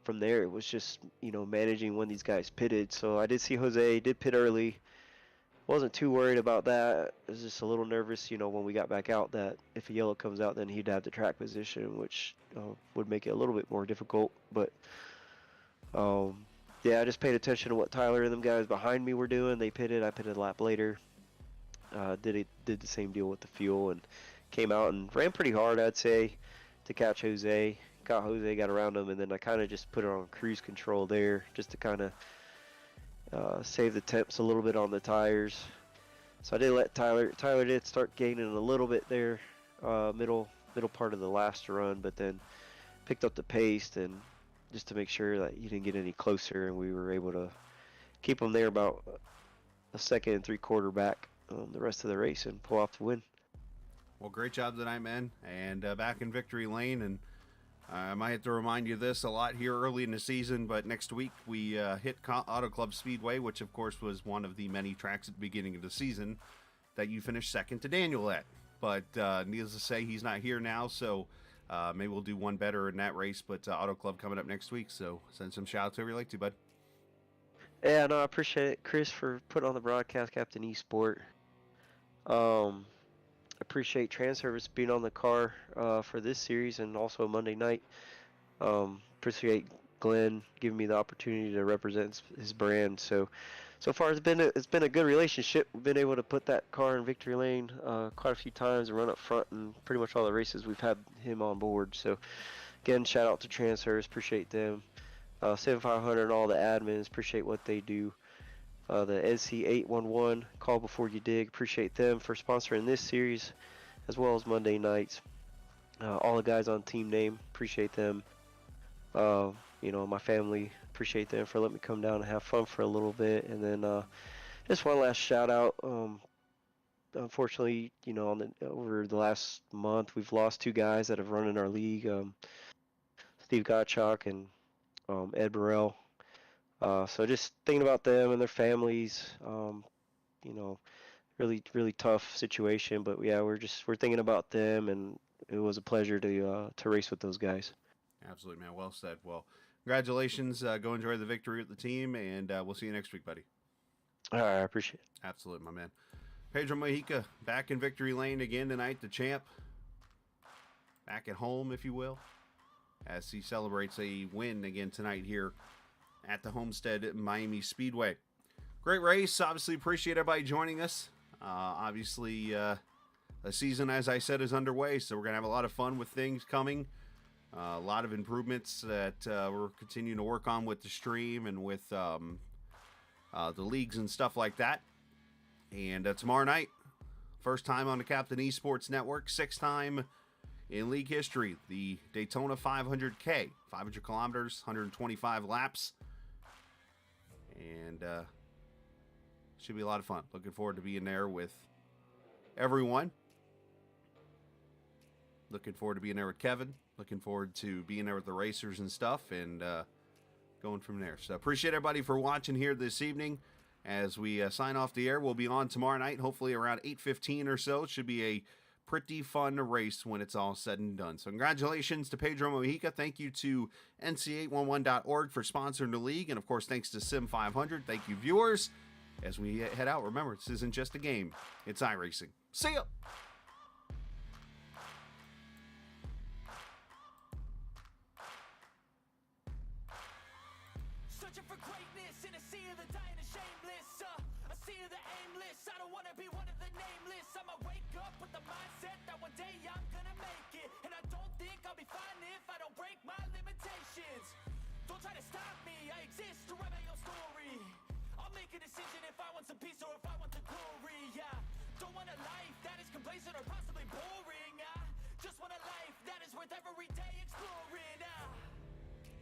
from there it was just managing when these guys pitted. So I did see Jose did pit early. Wasn't too worried about that. I was just a little nervous when we got back out that if a yellow comes out then he'd have the track position, which would make it a little bit more difficult. But yeah, I just paid attention to what Tyler and them guys behind me were doing. They pitted, I pitted a lap later. Did the same deal with the fuel and came out and ran pretty hard, I'd say, to catch Jose. Got Jose, got around him, and then I kind of just put it on cruise control there, just to kind of save the temps a little bit on the tires. So I did let Tyler did start gaining a little bit there, middle part of the last run, but then picked up the pace and just to make sure that he didn't get any closer, and we were able to keep him there about a second and 3/4 back the rest of the race and pull off the win. Well, great job tonight, man, and back in victory lane. And I might have to remind you this a lot here early in the season, but next week we hit Auto Club Speedway, which of course was one of the many tracks at the beginning of the season that you finished second to Daniel at. But needless to say, he's not here now, so maybe we'll do one better in that race. But Auto Club coming up next week, so send some shout outs whoever you like to, bud. Yeah, no, I appreciate it, Chris, for putting on the broadcast, Captain Esport. Appreciate Transervice being on the car for this series and also Monday night. Appreciate Glenn giving me the opportunity to represent his brand. So far it's been a good relationship. We've been able to put that car in victory lane quite a few times and run up front in pretty much all the races we've had him on board. So again, shout out to Transervice, appreciate them. Sim500 and all the admins, appreciate what they do. The NC811, Call Before You Dig, appreciate them for sponsoring this series as well as Monday nights. All the guys on Team Name, appreciate them. My family, appreciate them for letting me come down and have fun for a little bit. And then just one last shout out. Unfortunately, over the last month, we've lost 2 guys that have run in our league, Steve Gottschalk and Ed Burrell. So just thinking about them and their families, really, really tough situation. But yeah, we're thinking about them, and it was a pleasure to race with those guys. Absolutely, man. Well said. Well, congratulations. Go enjoy the victory with the team, and we'll see you next week, buddy. All right, I appreciate it. Absolutely, my man. Pedro Mojica back in victory lane again tonight, the champ. Back at home, if you will, as he celebrates a win again tonight here at the Homestead-Miami Speedway. Great race. Obviously, appreciate everybody joining us. Obviously, the season, as I said, is underway, so we're going to have a lot of fun with things coming. A lot of improvements that we're continuing to work on with the stream and with the leagues and stuff like that. And tomorrow night, first time on the Captain Esports Network, 6th time in league history, the Daytona 500K, 500 kilometers, 125 laps. And should be a lot of fun. Looking forward to being there with everyone. Looking forward to being there with Kevin. Looking forward to being there with the racers and stuff, and going from there. So appreciate everybody for watching here this evening. As we sign off the air, we'll be on tomorrow night, hopefully around 8:15 or so. It should be a pretty fun race when it's all said and done. So congratulations to Pedro Mojica. Thank you to NC811.org for sponsoring the league. And, of course, thanks to Sim500. Thank you, viewers. As we head out, remember, this isn't just a game. It's iRacing. See ya! Searching for greatness in a sea of the dying and shameless. A sea of the aimless. I don't wanna be one of the nameless. I'ma wake up with the mindset that one day I'm gonna make it. And I don't think I'll be fine if I don't break my limitations. Don't try to stop me, I exist to write my own story. I'll make a decision if I want some peace or if I want the glory. Yeah, don't want a life that is complacent or possibly boring. I just want a life that is worth every day exploring.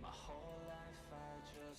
My whole life I just